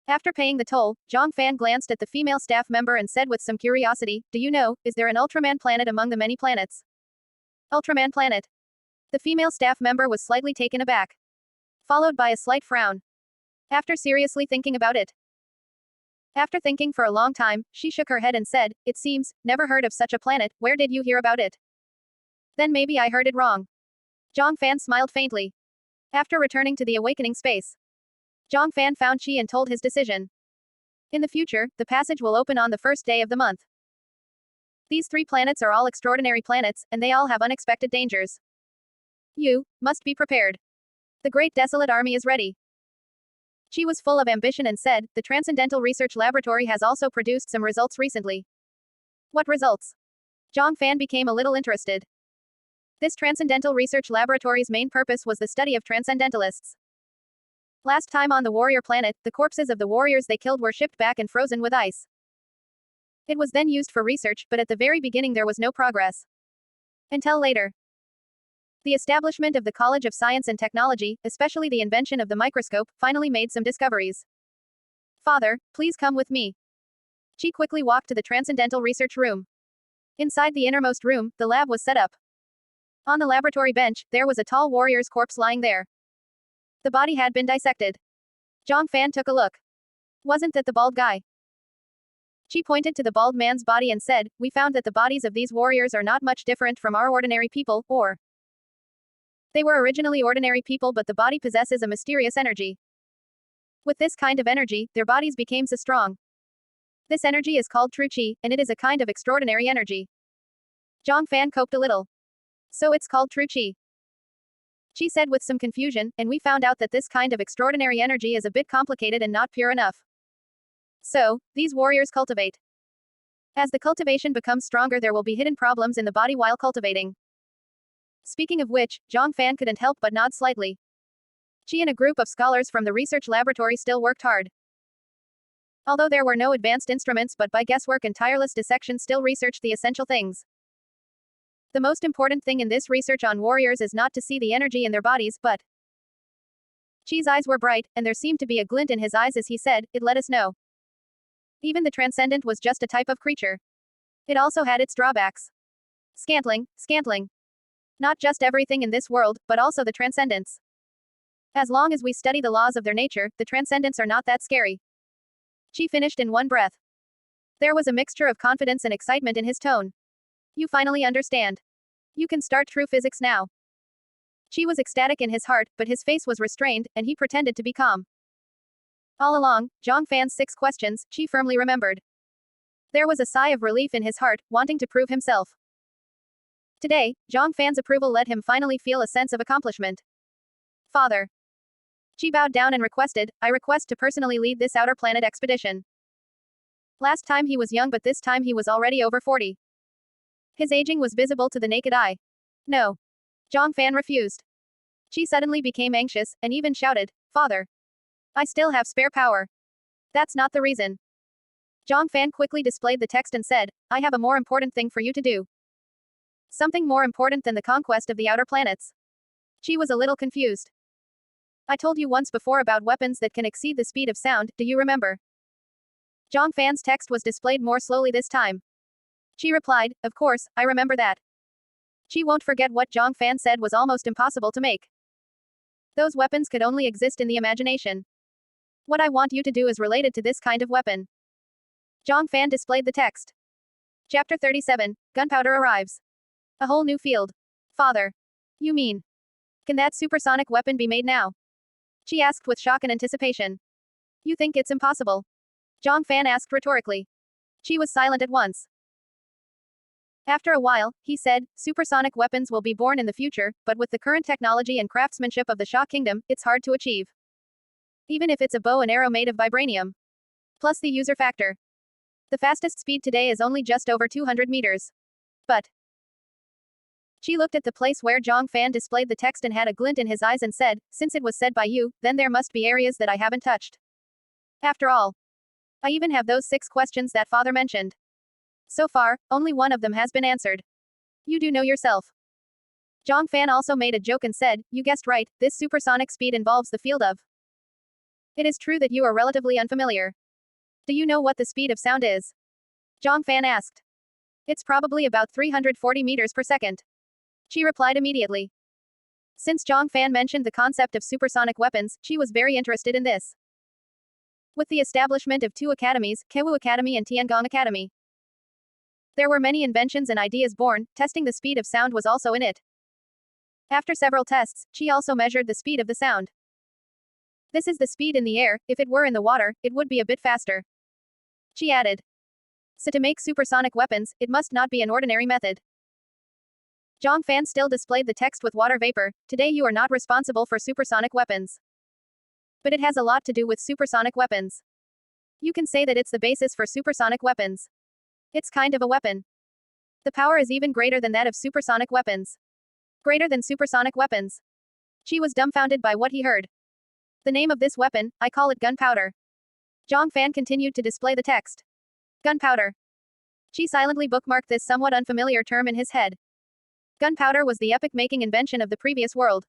A: After paying the toll, Jiang Fan glanced at the female staff member and said with some curiosity, "Do you know, is there an Ultraman planet among the many planets?" Ultraman planet. The female staff member was slightly taken aback, followed by a slight frown. After seriously thinking about it. After thinking for a long time, she shook her head and said, "It seems, never heard of such a planet, where did you hear about it?" Then maybe I heard it wrong. Jiang Fan smiled faintly. After returning to the awakening space, Jiang Fan found Qi and told his decision. In the future, the passage will open on the first day of the month. These 3 planets are all extraordinary planets, and they all have unexpected dangers. You must be prepared. The Great Desolate Army is ready. She was full of ambition and said, "The Transcendental Research Laboratory has also produced some results recently." What results? Jiang Fan became a little interested. This Transcendental Research Laboratory's main purpose was the study of transcendentalists. Last time on the warrior planet, the corpses of the warriors they killed were shipped back and frozen with ice. It was then used for research, but at the very beginning there was no progress. Until later. The establishment of the College of Science and Technology, especially the invention of the microscope, finally made some discoveries. "Father, please come with me." She quickly walked to the Transcendental Research Room. Inside the innermost room, the lab was set up. On the laboratory bench, there was a tall warrior's corpse lying there. The body had been dissected. Jiang Fan took a look. Wasn't that the bald guy? She pointed to the bald man's body and said, "We found that the bodies of these warriors are not much different from our ordinary people, or they were originally ordinary people, but the body possesses a mysterious energy. With this kind of energy, their bodies became so strong. This energy is called true Qi, and it is a kind of extraordinary energy." Jiang Fan coped a little. "So it's called true Qi," she said with some confusion, "and we found out that this kind of extraordinary energy is a bit complicated and not pure enough. So, these warriors cultivate. As the cultivation becomes stronger, there will be hidden problems in the body while cultivating." Speaking of which, Jiang Fan couldn't help but nod slightly. She and a group of scholars from the research laboratory still worked hard. Although there were no advanced instruments, but by guesswork and tireless dissection still researched the essential things. The most important thing in this research on warriors is not to see the energy in their bodies, but Qi's eyes were bright, and there seemed to be a glint in his eyes as he said, "It let us know. Even the transcendent was just a type of creature. It also had its drawbacks. Scantling. Not just everything in this world, but also the transcendents. As long as we study the laws of their nature, the transcendents are not that scary." She finished in one breath. There was a mixture of confidence and excitement in his tone. "You finally understand. You can start true physics now." She was ecstatic in his heart, but his face was restrained, and he pretended to be calm. All along, Jiang Fan's 6 questions, she firmly remembered. There was a sigh of relief in his heart, wanting to prove himself. Today, Jiang Fan's approval let him finally feel a sense of accomplishment. "Father." She bowed down and requested, "I request to personally lead this outer planet expedition." Last time he was young, but this time he was already over 40. His aging was visible to the naked eye. "No." Jiang Fan refused. She suddenly became anxious, and even shouted, "Father. I still have spare power." "That's not the reason." Jiang Fan quickly displayed the text and said, "I have a more important thing for you to do. Something more important than the conquest of the outer planets." She was a little confused. "I told you once before about weapons that can exceed the speed of sound, do you remember?" Jiang Fan's text was displayed more slowly this time. She replied, "Of course, I remember that." She won't forget what Jiang Fan said was almost impossible to make. Those weapons could only exist in the imagination. What I want you to do is related to this kind of weapon. Jiang Fan displayed the text. Chapter 37, Gunpowder arrives. A whole new field. "Father. You mean, can that supersonic weapon be made now?" She asked with shock and anticipation. "You think it's impossible?" Jiang Fan asked rhetorically. She was silent at once. After a while, he said, "Supersonic weapons will be born in the future, but with the current technology and craftsmanship of the Xia Kingdom, it's hard to achieve." Even if it's a bow and arrow made of vibranium. Plus the user factor. The fastest speed today is only just over 200 meters. But she looked at the place where Jiang Fan displayed the text and had a glint in his eyes and said, since it was said by you, then there must be areas that I haven't touched. After all, I even have those 6 questions that father mentioned. So far, only one of them has been answered. You do know yourself. Jiang Fan also made a joke and said, you guessed right, this supersonic speed involves the field of. It is true that you are relatively unfamiliar. Do you know what the speed of sound is? Jiang Fan asked. It's probably about 340 meters per second. She replied immediately. Since Jiang Fan mentioned the concept of supersonic weapons, she was very interested in this. With the establishment of 2 academies, Kewu Academy and Tiangong Academy, there were many inventions and ideas born. Testing the speed of sound was also in it. After several tests, she also measured the speed of the sound. This is the speed in the air. If it were in the water, it would be a bit faster. She added. So to make supersonic weapons, it must not be an ordinary method. Jiang Fan still displayed the text with water vapor. Today you are not responsible for supersonic weapons. But it has a lot to do with supersonic weapons. You can say that it's the basis for supersonic weapons. It's kind of a weapon. The power is even greater than that of supersonic weapons. Greater than supersonic weapons. She was dumbfounded by what he heard. The name of this weapon, I call it gunpowder. Jiang Fan continued to display the text. Gunpowder. She silently bookmarked this somewhat unfamiliar term in his head. Gunpowder was the epoch-making invention of the previous world.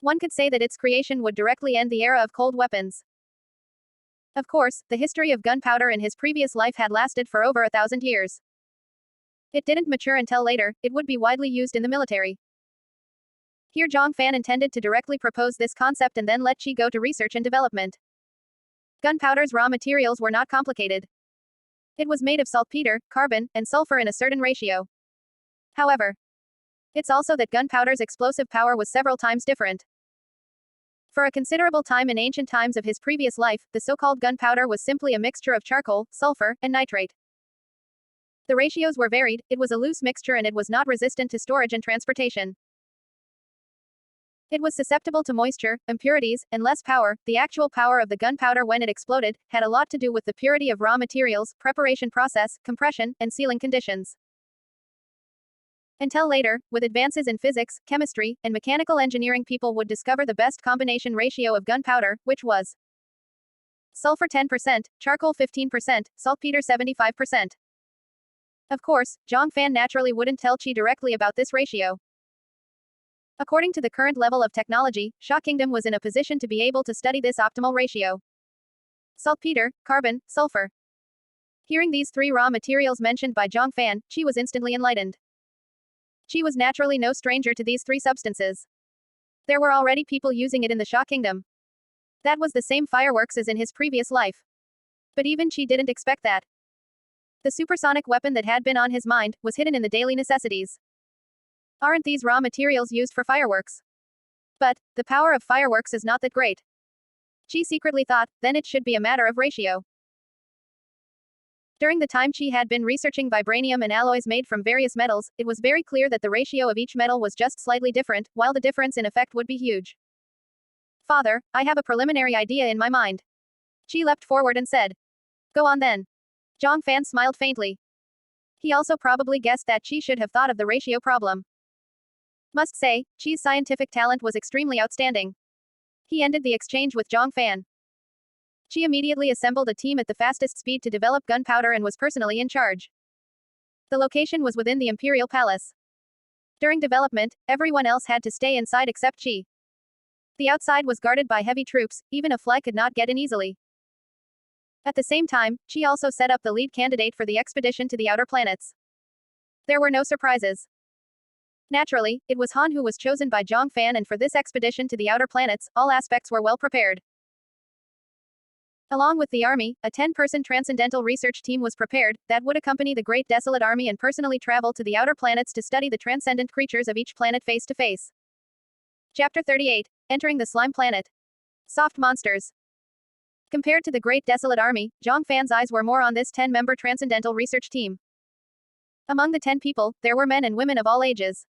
A: One could say that its creation would directly end the era of cold weapons. Of course, the history of gunpowder in his previous life had lasted for over 1,000 years. It didn't mature until later. It would be widely used in the military. Here Jiang Fan intended to directly propose this concept and then let Qi go to research and development. Gunpowder's raw materials were not complicated. It was made of saltpeter, carbon, and sulfur in a certain ratio. However, it's also that gunpowder's explosive power was several times different. For a considerable time in ancient times of his previous life, the so-called gunpowder was simply a mixture of charcoal, sulfur, and nitrate. The ratios were varied, it was a loose mixture and it was not resistant to storage and transportation. It was susceptible to moisture, impurities, and less power. The actual power of the gunpowder when it exploded had a lot to do with the purity of raw materials, preparation process, compression, and sealing conditions. Until later, with advances in physics, chemistry, and mechanical engineering, people would discover the best combination ratio of gunpowder, which was sulfur 10%, charcoal 15%, saltpeter 75%. Of course, Jiang Fan naturally wouldn't tell Qi directly about this ratio. According to the current level of technology, Sha Kingdom was in a position to be able to study this optimal ratio. Saltpeter, carbon, sulfur. Hearing these 3 raw materials mentioned by Jiang Fan, Qi was instantly enlightened. Qi was naturally no stranger to these 3 substances. There were already people using it in the Sha Kingdom. That was the same fireworks as in his previous life. But even Qi didn't expect that. The supersonic weapon that had been on his mind was hidden in the daily necessities. Aren't these raw materials used for fireworks? But the power of fireworks is not that great. Qi secretly thought, then it should be a matter of ratio. During the time Qi had been researching vibranium and alloys made from various metals, it was very clear that the ratio of each metal was just slightly different, while the difference in effect would be huge. Father, I have a preliminary idea in my mind. Qi leapt forward and said. Go on then. Jiang Fan smiled faintly. He also probably guessed that Qi should have thought of the ratio problem. Must say, Qi's scientific talent was extremely outstanding. He ended the exchange with Jiang Fan. Qi immediately assembled a team at the fastest speed to develop gunpowder and was personally in charge. The location was within the Imperial Palace. During development, everyone else had to stay inside except Qi. The outside was guarded by heavy troops, even a fly could not get in easily. At the same time, Qi also set up the lead candidate for the expedition to the outer planets. There were no surprises. Naturally, it was Han who was chosen by Jiang Fan, and for this expedition to the outer planets, all aspects were well prepared. Along with the army, a 10-person transcendental research team was prepared that would accompany the Great Desolate Army and personally travel to the outer planets to study the transcendent creatures of each planet face to face. Chapter 38. Entering the Slime Planet. Soft Monsters. Compared to the Great Desolate Army, Jiang Fan's eyes were more on this 10-member transcendental research team. Among the 10 people, there were men and women of all ages.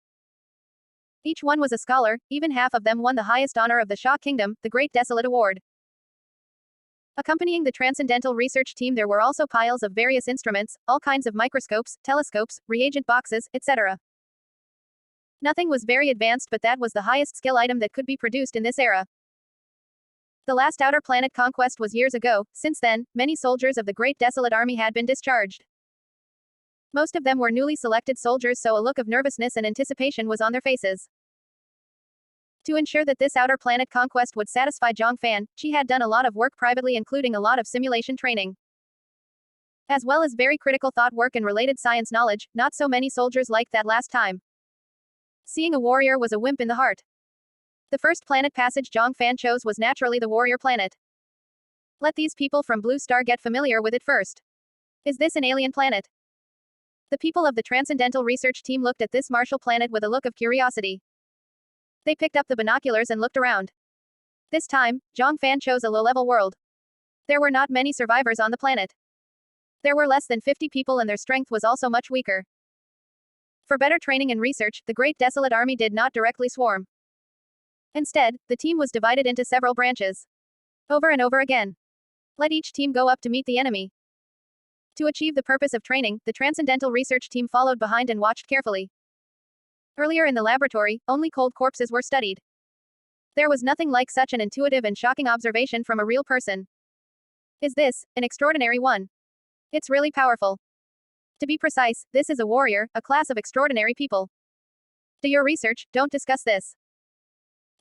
A: Each one was a scholar, even half of them won the highest honor of the Sha Kingdom, the Great Desolate Award. Accompanying the Transcendental Research Team there were also piles of various instruments, all kinds of microscopes, telescopes, reagent boxes, etc. Nothing was very advanced, but that was the highest skill item that could be produced in this era. The last outer planet conquest was years ago. Since then, many soldiers of the Great Desolate Army had been discharged. Most of them were newly selected soldiers, so a look of nervousness and anticipation was on their faces. To ensure that this outer planet conquest would satisfy Jiang Fan, she had done a lot of work privately, including a lot of simulation training, as well as very critical thought work and related science knowledge. Not so many soldiers liked that last time. Seeing a warrior was a wimp in the heart. The first planet passage Jiang Fan chose was naturally the warrior planet. Let these people from Blue Star get familiar with it first. Is this an alien planet? The people of the Transcendental Research Team looked at this martial planet with a look of curiosity. They picked up the binoculars and looked around. This time, Jiang Fan chose a low-level world. There were not many survivors on the planet. There were less than 50 people and their strength was also much weaker. For better training and research, the Great Desolate Army did not directly swarm. Instead, the team was divided into several branches. Over and over again. Let each team go up to meet the enemy. To achieve the purpose of training, the Transcendental Research Team followed behind and watched carefully. Earlier in the laboratory, only cold corpses were studied. There was nothing like such an intuitive and shocking observation from a real person. Is this an extraordinary one? It's really powerful. To be precise, this is a warrior, a class of extraordinary people. Do your research, don't discuss this.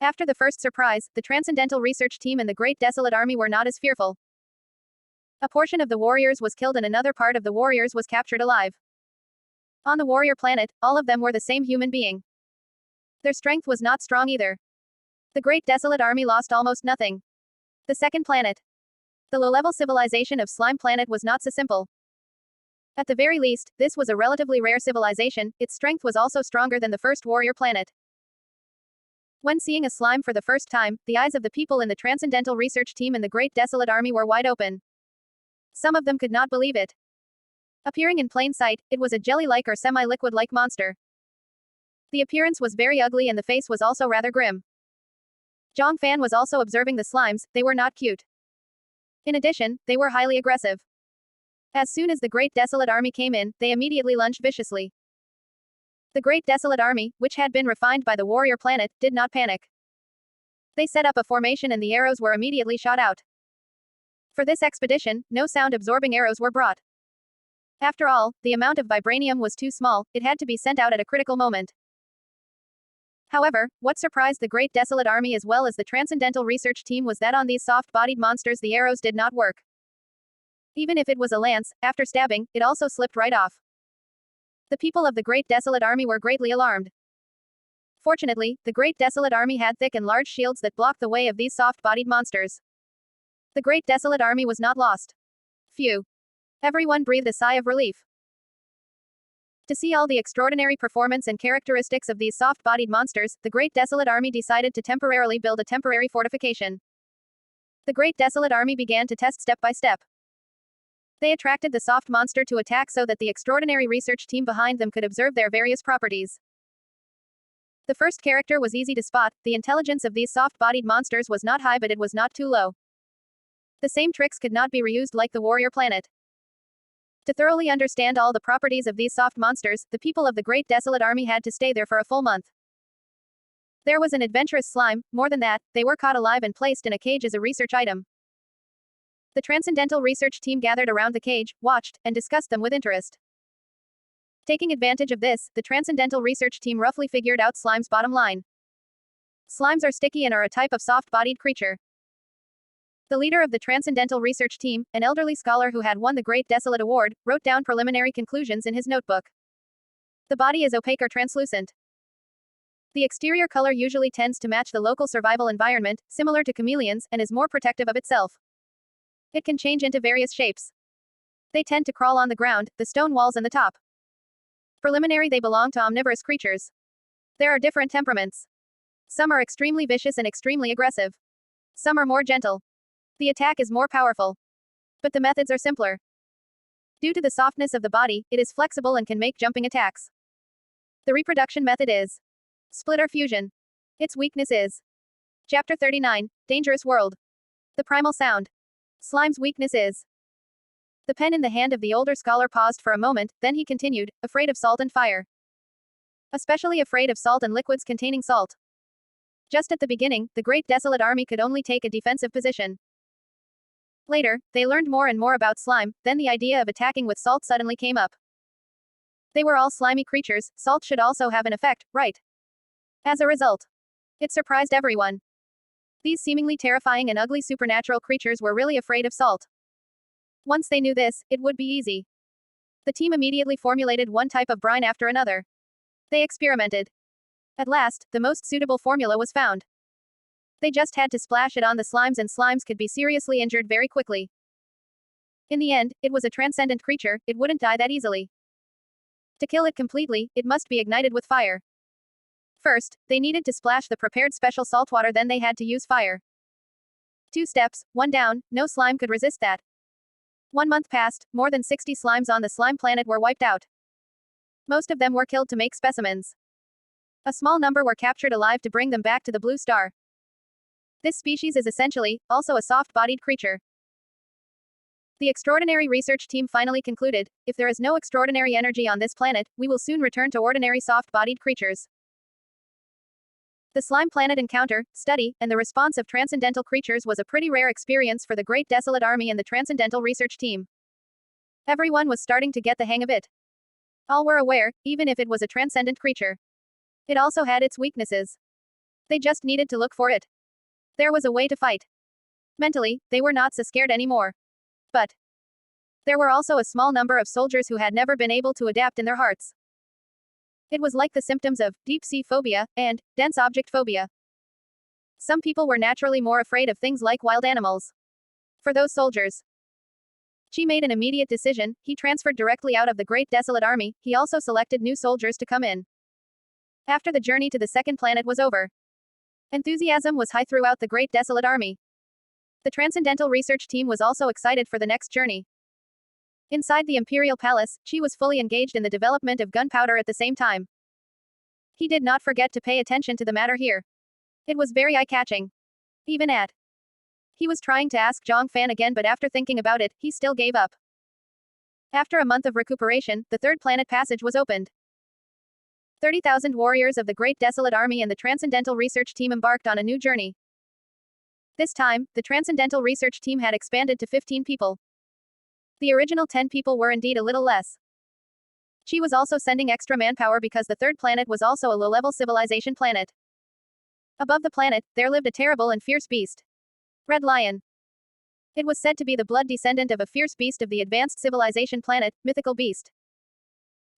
A: After the first surprise, the Transcendental Research Team and the Great Desolate Army were not as fearful. A portion of the warriors was killed and another part of the warriors was captured alive. On the warrior planet, all of them were the same human being. Their strength was not strong either. The Great Desolate Army lost almost nothing. The second planet. The low-level civilization of Slime Planet was not so simple. At the very least, this was a relatively rare civilization. Its strength was also stronger than the first warrior planet. When seeing a slime for the first time, the eyes of the people in the Transcendental Research Team and the Great Desolate Army were wide open. Some of them could not believe it. Appearing in plain sight, it was a jelly-like or semi-liquid-like monster. The appearance was very ugly and the face was also rather grim. Jiang Fan was also observing the slimes. They were not cute. In addition, they were highly aggressive. As soon as the Great Desolate Army came in, they immediately lunged viciously. The Great Desolate Army, which had been refined by the warrior planet, did not panic. They set up a formation and the arrows were immediately shot out. For this expedition, no sound-absorbing arrows were brought. After all, the amount of vibranium was too small, it had to be sent out at a critical moment. However, what surprised the Great Desolate Army as well as the Transcendental Research Team was that on these soft-bodied monsters the arrows did not work. Even if it was a lance, after stabbing, it also slipped right off. The people of the Great Desolate Army were greatly alarmed. Fortunately, the Great Desolate Army had thick and large shields that blocked the way of these soft-bodied monsters. The Great Desolate Army was not lost. Phew. Everyone breathed a sigh of relief. To see all the extraordinary performance and characteristics of these soft-bodied monsters, the Great Desolate Army decided to temporarily build a temporary fortification. The Great Desolate Army began to test step by step. They attracted the soft monster to attack so that the extraordinary research team behind them could observe their various properties. The first character was easy to spot. The intelligence of these soft-bodied monsters was not high, but it was not too low. The same tricks could not be reused like the warrior planet. To thoroughly understand all the properties of these soft monsters, the people of the Great Desolate Army had to stay there for a full month. There was an adventurous slime. More than that, they were caught alive and placed in a cage as a research item. The Transcendental Research Team gathered around the cage, watched, and discussed them with interest. Taking advantage of this, the Transcendental Research Team roughly figured out Slime's bottom line. Slimes are sticky and are a type of soft-bodied creature. The leader of the Transcendental Research Team, an elderly scholar who had won the Great Desolate Award, wrote down preliminary conclusions in his notebook. The body is opaque or translucent. The exterior color usually tends to match the local survival environment, similar to chameleons, and is more protective of itself. It can change into various shapes. They tend to crawl on the ground, the stone walls and the top. Preliminary, they belong to omnivorous creatures. There are different temperaments. Some are extremely vicious and extremely aggressive. Some are more gentle. The attack is more powerful. But the methods are simpler. Due to the softness of the body, it is flexible and can make jumping attacks. The reproduction method is split or fusion. Its weakness is Chapter 39, Dangerous World. The primal sound. Slime's weakness is. The pen in the hand of the older scholar paused for a moment, then he continued, afraid of salt and fire. Especially afraid of salt and liquids containing salt. Just at the beginning, the great desolate army could only take a defensive position. Later, they learned more and more about slime, then the idea of attacking with salt suddenly came up. They were all slimy creatures, salt should also have an effect, right? As a result, it surprised everyone. These seemingly terrifying and ugly supernatural creatures were really afraid of salt. Once they knew this, it would be easy. The team immediately formulated one type of brine after another. They experimented. At last, the most suitable formula was found. They just had to splash it on the slimes and slimes could be seriously injured very quickly. In the end, it was a transcendent creature, it wouldn't die that easily. To kill it completely, it must be ignited with fire. First, they needed to splash the prepared special saltwater, then they had to use fire. 2 steps, 1 down, no slime could resist that. 1 month passed, more than 60 slimes on the slime planet were wiped out. Most of them were killed to make specimens. A small number were captured alive to bring them back to the blue star. This species is essentially, also a soft-bodied creature. The extraordinary research team finally concluded, if there is no extraordinary energy on this planet, we will soon return to ordinary soft-bodied creatures. The slime planet encounter, study, and the response of transcendental creatures was a pretty rare experience for the Great Desolate Army and the Transcendental Research Team. Everyone was starting to get the hang of it. All were aware, even if it was a transcendent creature, it also had its weaknesses. They just needed to look for it. There was a way to fight. Mentally, they were not so scared anymore. But there were also a small number of soldiers who had never been able to adapt in their hearts. It was like the symptoms of deep-sea phobia and dense object phobia. Some people were naturally more afraid of things like wild animals. For those soldiers, Chi made an immediate decision. He transferred directly out of the Great Desolate Army. He also selected new soldiers to come in. After the journey to the second planet was over, enthusiasm was high throughout the Great Desolate Army. The Transcendental Research Team was also excited for the next journey. Inside the Imperial Palace, Chi was fully engaged in the development of gunpowder at the same time. He did not forget to pay attention to the matter here. It was very eye-catching. Even at. He was trying to ask Jiang Fan again, but after thinking about it, he still gave up. After a month of recuperation, the third planet passage was opened. 30,000 warriors of the Great Desolate Army and the Transcendental Research Team embarked on a new journey. This time, the Transcendental Research Team had expanded to 15 people. The original 10 people were indeed a little less. She was also sending extra manpower because the third planet was also a low-level civilization planet. Above the planet, there lived a terrible and fierce beast. Red Lion. It was said to be the blood descendant of a fierce beast of the advanced civilization planet, mythical beast.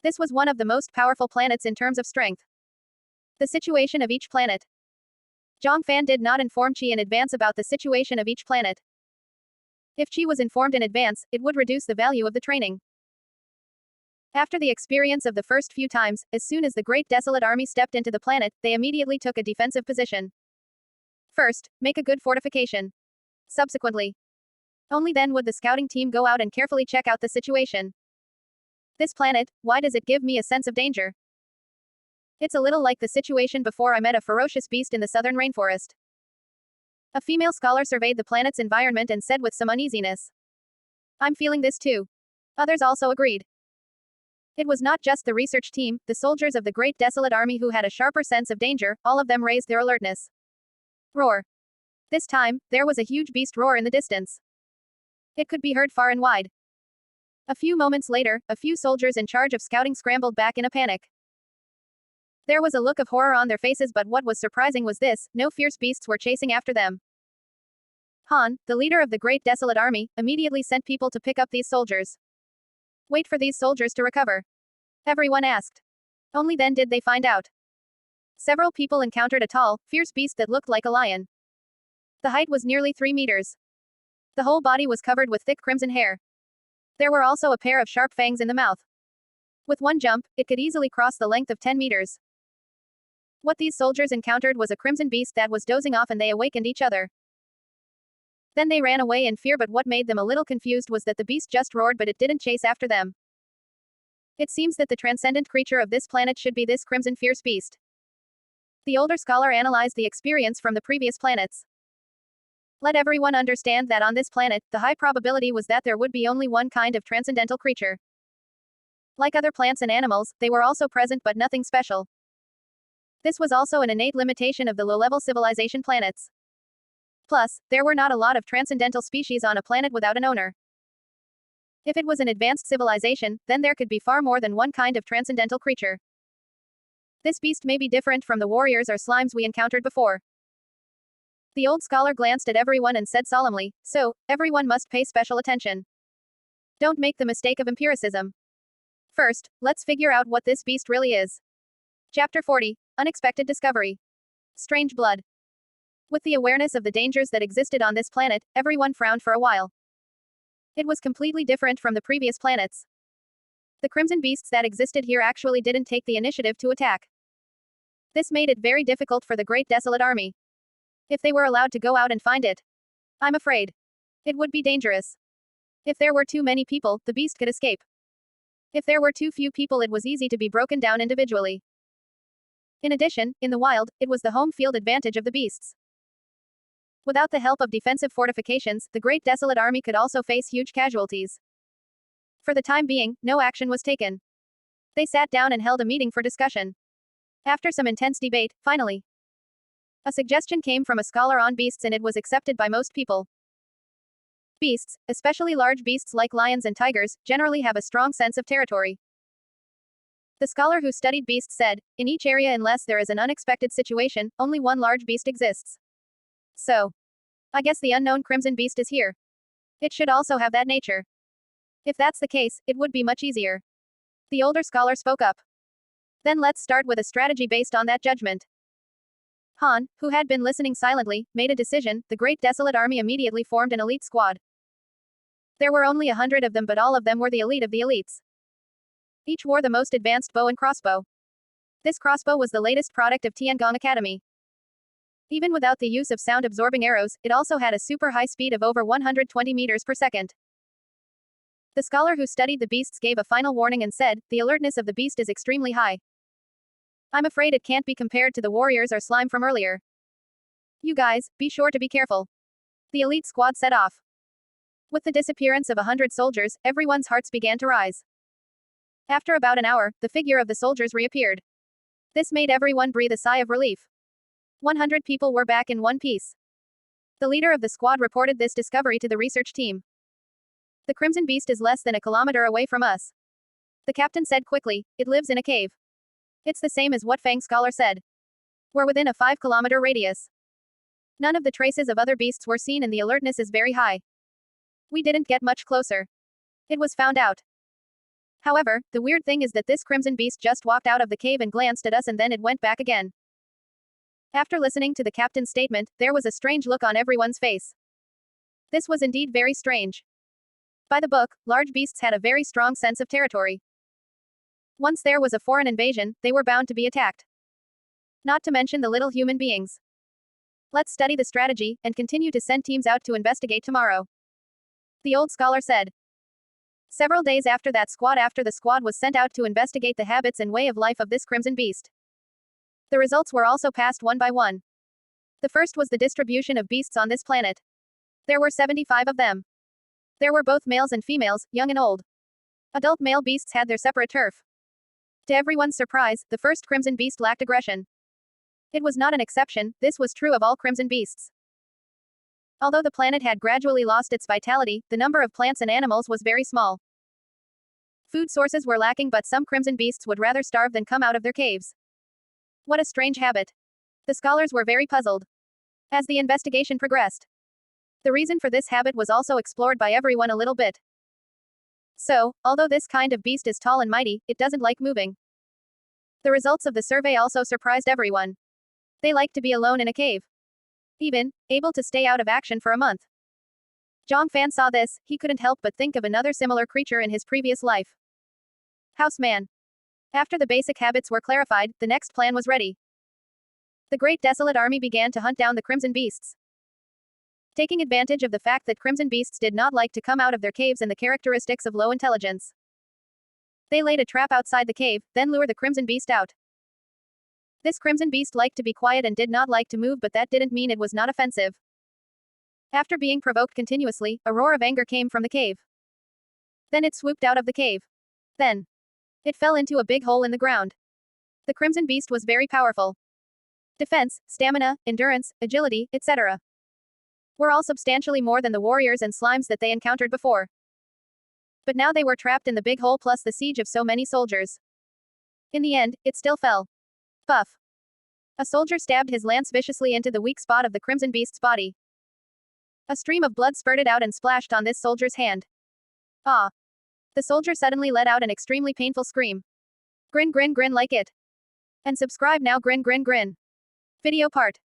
A: This was one of the most powerful planets in terms of strength. The situation of each planet. Jiang Fan did not inform Chi in advance about the situation of each planet. If Chi was informed in advance, it would reduce the value of the training. After the experience of the first few times, as soon as the Great Desolate Army stepped into the planet, they immediately took a defensive position. First, make a good fortification. Subsequently, only then would the scouting team go out and carefully check out the situation. This planet, why does it give me a sense of danger? It's a little like the situation before I met a ferocious beast in the southern rainforest. A female scholar surveyed the planet's environment and said with some uneasiness, I'm feeling this too. Others also agreed. It was not just the research team, the soldiers of the Great Desolate Army who had a sharper sense of danger, all of them raised their alertness. Roar. This time, there was a huge beast roar in the distance. It could be heard far and wide. A few moments later, a few soldiers in charge of scouting scrambled back in a panic. There was a look of horror on their faces, but what was surprising was this, no fierce beasts were chasing after them. Han, the leader of the Great Desolate Army, immediately sent people to pick up these soldiers. Wait for these soldiers to recover. Everyone asked. Only then did they find out. Several people encountered a tall, fierce beast that looked like a lion. The height was nearly 3 meters. The whole body was covered with thick crimson hair. There were also a pair of sharp fangs in the mouth. With one jump, it could easily cross the length of 10 meters. What these soldiers encountered was a crimson beast that was dozing off, and they awakened each other. Then they ran away in fear, but what made them a little confused was that the beast just roared, but it didn't chase after them. It seems that the transcendent creature of this planet should be this crimson fierce beast. The older scholar analyzed the experience from the previous planets. Let everyone understand that on this planet, the high probability was that there would be only one kind of transcendental creature. Like other plants and animals, they were also present but nothing special. This was also an innate limitation of the low-level civilization planets. Plus, there were not a lot of transcendental species on a planet without an owner. If it was an advanced civilization, then there could be far more than one kind of transcendental creature. This beast may be different from the warriors or slimes we encountered before. The old scholar glanced at everyone and said solemnly, so, everyone must pay special attention. Don't make the mistake of empiricism. First, let's figure out what this beast really is. Chapter 40, Unexpected Discovery. Strange blood. With the awareness of the dangers that existed on this planet, everyone frowned for a while. It was completely different from the previous planets. The crimson beasts that existed here actually didn't take the initiative to attack. This made it very difficult for the Great Desolate Army. If they were allowed to go out and find it, I'm afraid it would be dangerous. If there were too many people, the beast could escape. If there were too few people, it was easy to be broken down individually. In addition, in the wild, it was the home field advantage of the beasts. Without the help of defensive fortifications, the Great Desolate Army could also face huge casualties. For the time being, no action was taken. They sat down and held a meeting for discussion. After some intense debate, finally, a suggestion came from a scholar on beasts and it was accepted by most people. Beasts, especially large beasts like lions and tigers, generally have a strong sense of territory. The scholar who studied beasts said, in each area unless there is an unexpected situation, only one large beast exists. So, I guess the unknown crimson beast is here. It should also have that nature. If that's the case, it would be much easier. The older scholar spoke up. Then let's start with a strategy based on that judgment. Han, who had been listening silently, made a decision. The Great Desolate Army immediately formed an elite squad. There were only 100 of them, but all of them were the elite of the elites. Each wore the most advanced bow and crossbow. This crossbow was the latest product of Tiangong Academy. Even without the use of sound-absorbing arrows, it also had a super high speed of over 120 meters per second. The scholar who studied the beasts gave a final warning and said, the alertness of the beast is extremely high. I'm afraid it can't be compared to the warriors or slime from earlier. You guys, be sure to be careful. The elite squad set off. With the disappearance of 100 soldiers, everyone's hearts began to rise. After about an hour, the figure of the soldiers reappeared. This made everyone breathe a sigh of relief. 100 people were back in one piece. The leader of the squad reported this discovery to the research team. The crimson beast is less than a kilometer away from us. The captain said quickly, it lives in a cave. It's the same as what Fang Scholar said. We're within a 5-kilometer radius. None of the traces of other beasts were seen and the alertness is very high. We didn't get much closer. It was found out. However, the weird thing is that this crimson beast just walked out of the cave and glanced at us and then it went back again. After listening to the captain's statement, there was a strange look on everyone's face. This was indeed very strange. By the book, large beasts had a very strong sense of territory. Once there was a foreign invasion, they were bound to be attacked. Not to mention the little human beings. Let's study the strategy, and continue to send teams out to investigate tomorrow. The old scholar said. Several days after the squad was sent out to investigate the habits and way of life of this crimson beast. The results were also passed one by one. The first was the distribution of beasts on this planet. There were 75 of them. There were both males and females, young and old. Adult male beasts had their separate turf. To everyone's surprise, the first crimson beast lacked aggression. It was not an exception, this was true of all crimson beasts. Although the planet had gradually lost its vitality, the number of plants and animals was very small. Food sources were lacking, but some crimson beasts would rather starve than come out of their caves. What a strange habit. The scholars were very puzzled. As the investigation progressed, the reason for this habit was also explored by everyone a little bit. So, although this kind of beast is tall and mighty, it doesn't like moving. The results of the survey also surprised everyone. They like to be alone in a cave. Even, able to stay out of action for a month. Jiang Fan saw this, he couldn't help but think of another similar creature in his previous life. Houseman. After the basic habits were clarified, the next plan was ready. The Great Desolate Army began to hunt down the crimson beasts. Taking advantage of the fact that crimson beasts did not like to come out of their caves and the characteristics of low intelligence. They laid a trap outside the cave, then lure the crimson beast out. This crimson beast liked to be quiet and did not like to move, but that didn't mean it was not offensive. After being provoked continuously, a roar of anger came from the cave. Then it swooped out of the cave. Then it fell into a big hole in the ground. The crimson beast was very powerful. Defense, stamina, endurance, agility, etc. were all substantially more than the warriors and slimes that they encountered before. But now they were trapped in the big hole plus the siege of so many soldiers. In the end, it still fell. Buff. A soldier stabbed his lance viciously into the weak spot of the crimson beast's body. A stream of blood spurted out and splashed on this soldier's hand. Ah. The soldier suddenly let out an extremely painful scream. Grin grin grin like it. And subscribe now, grin grin grin. Video part.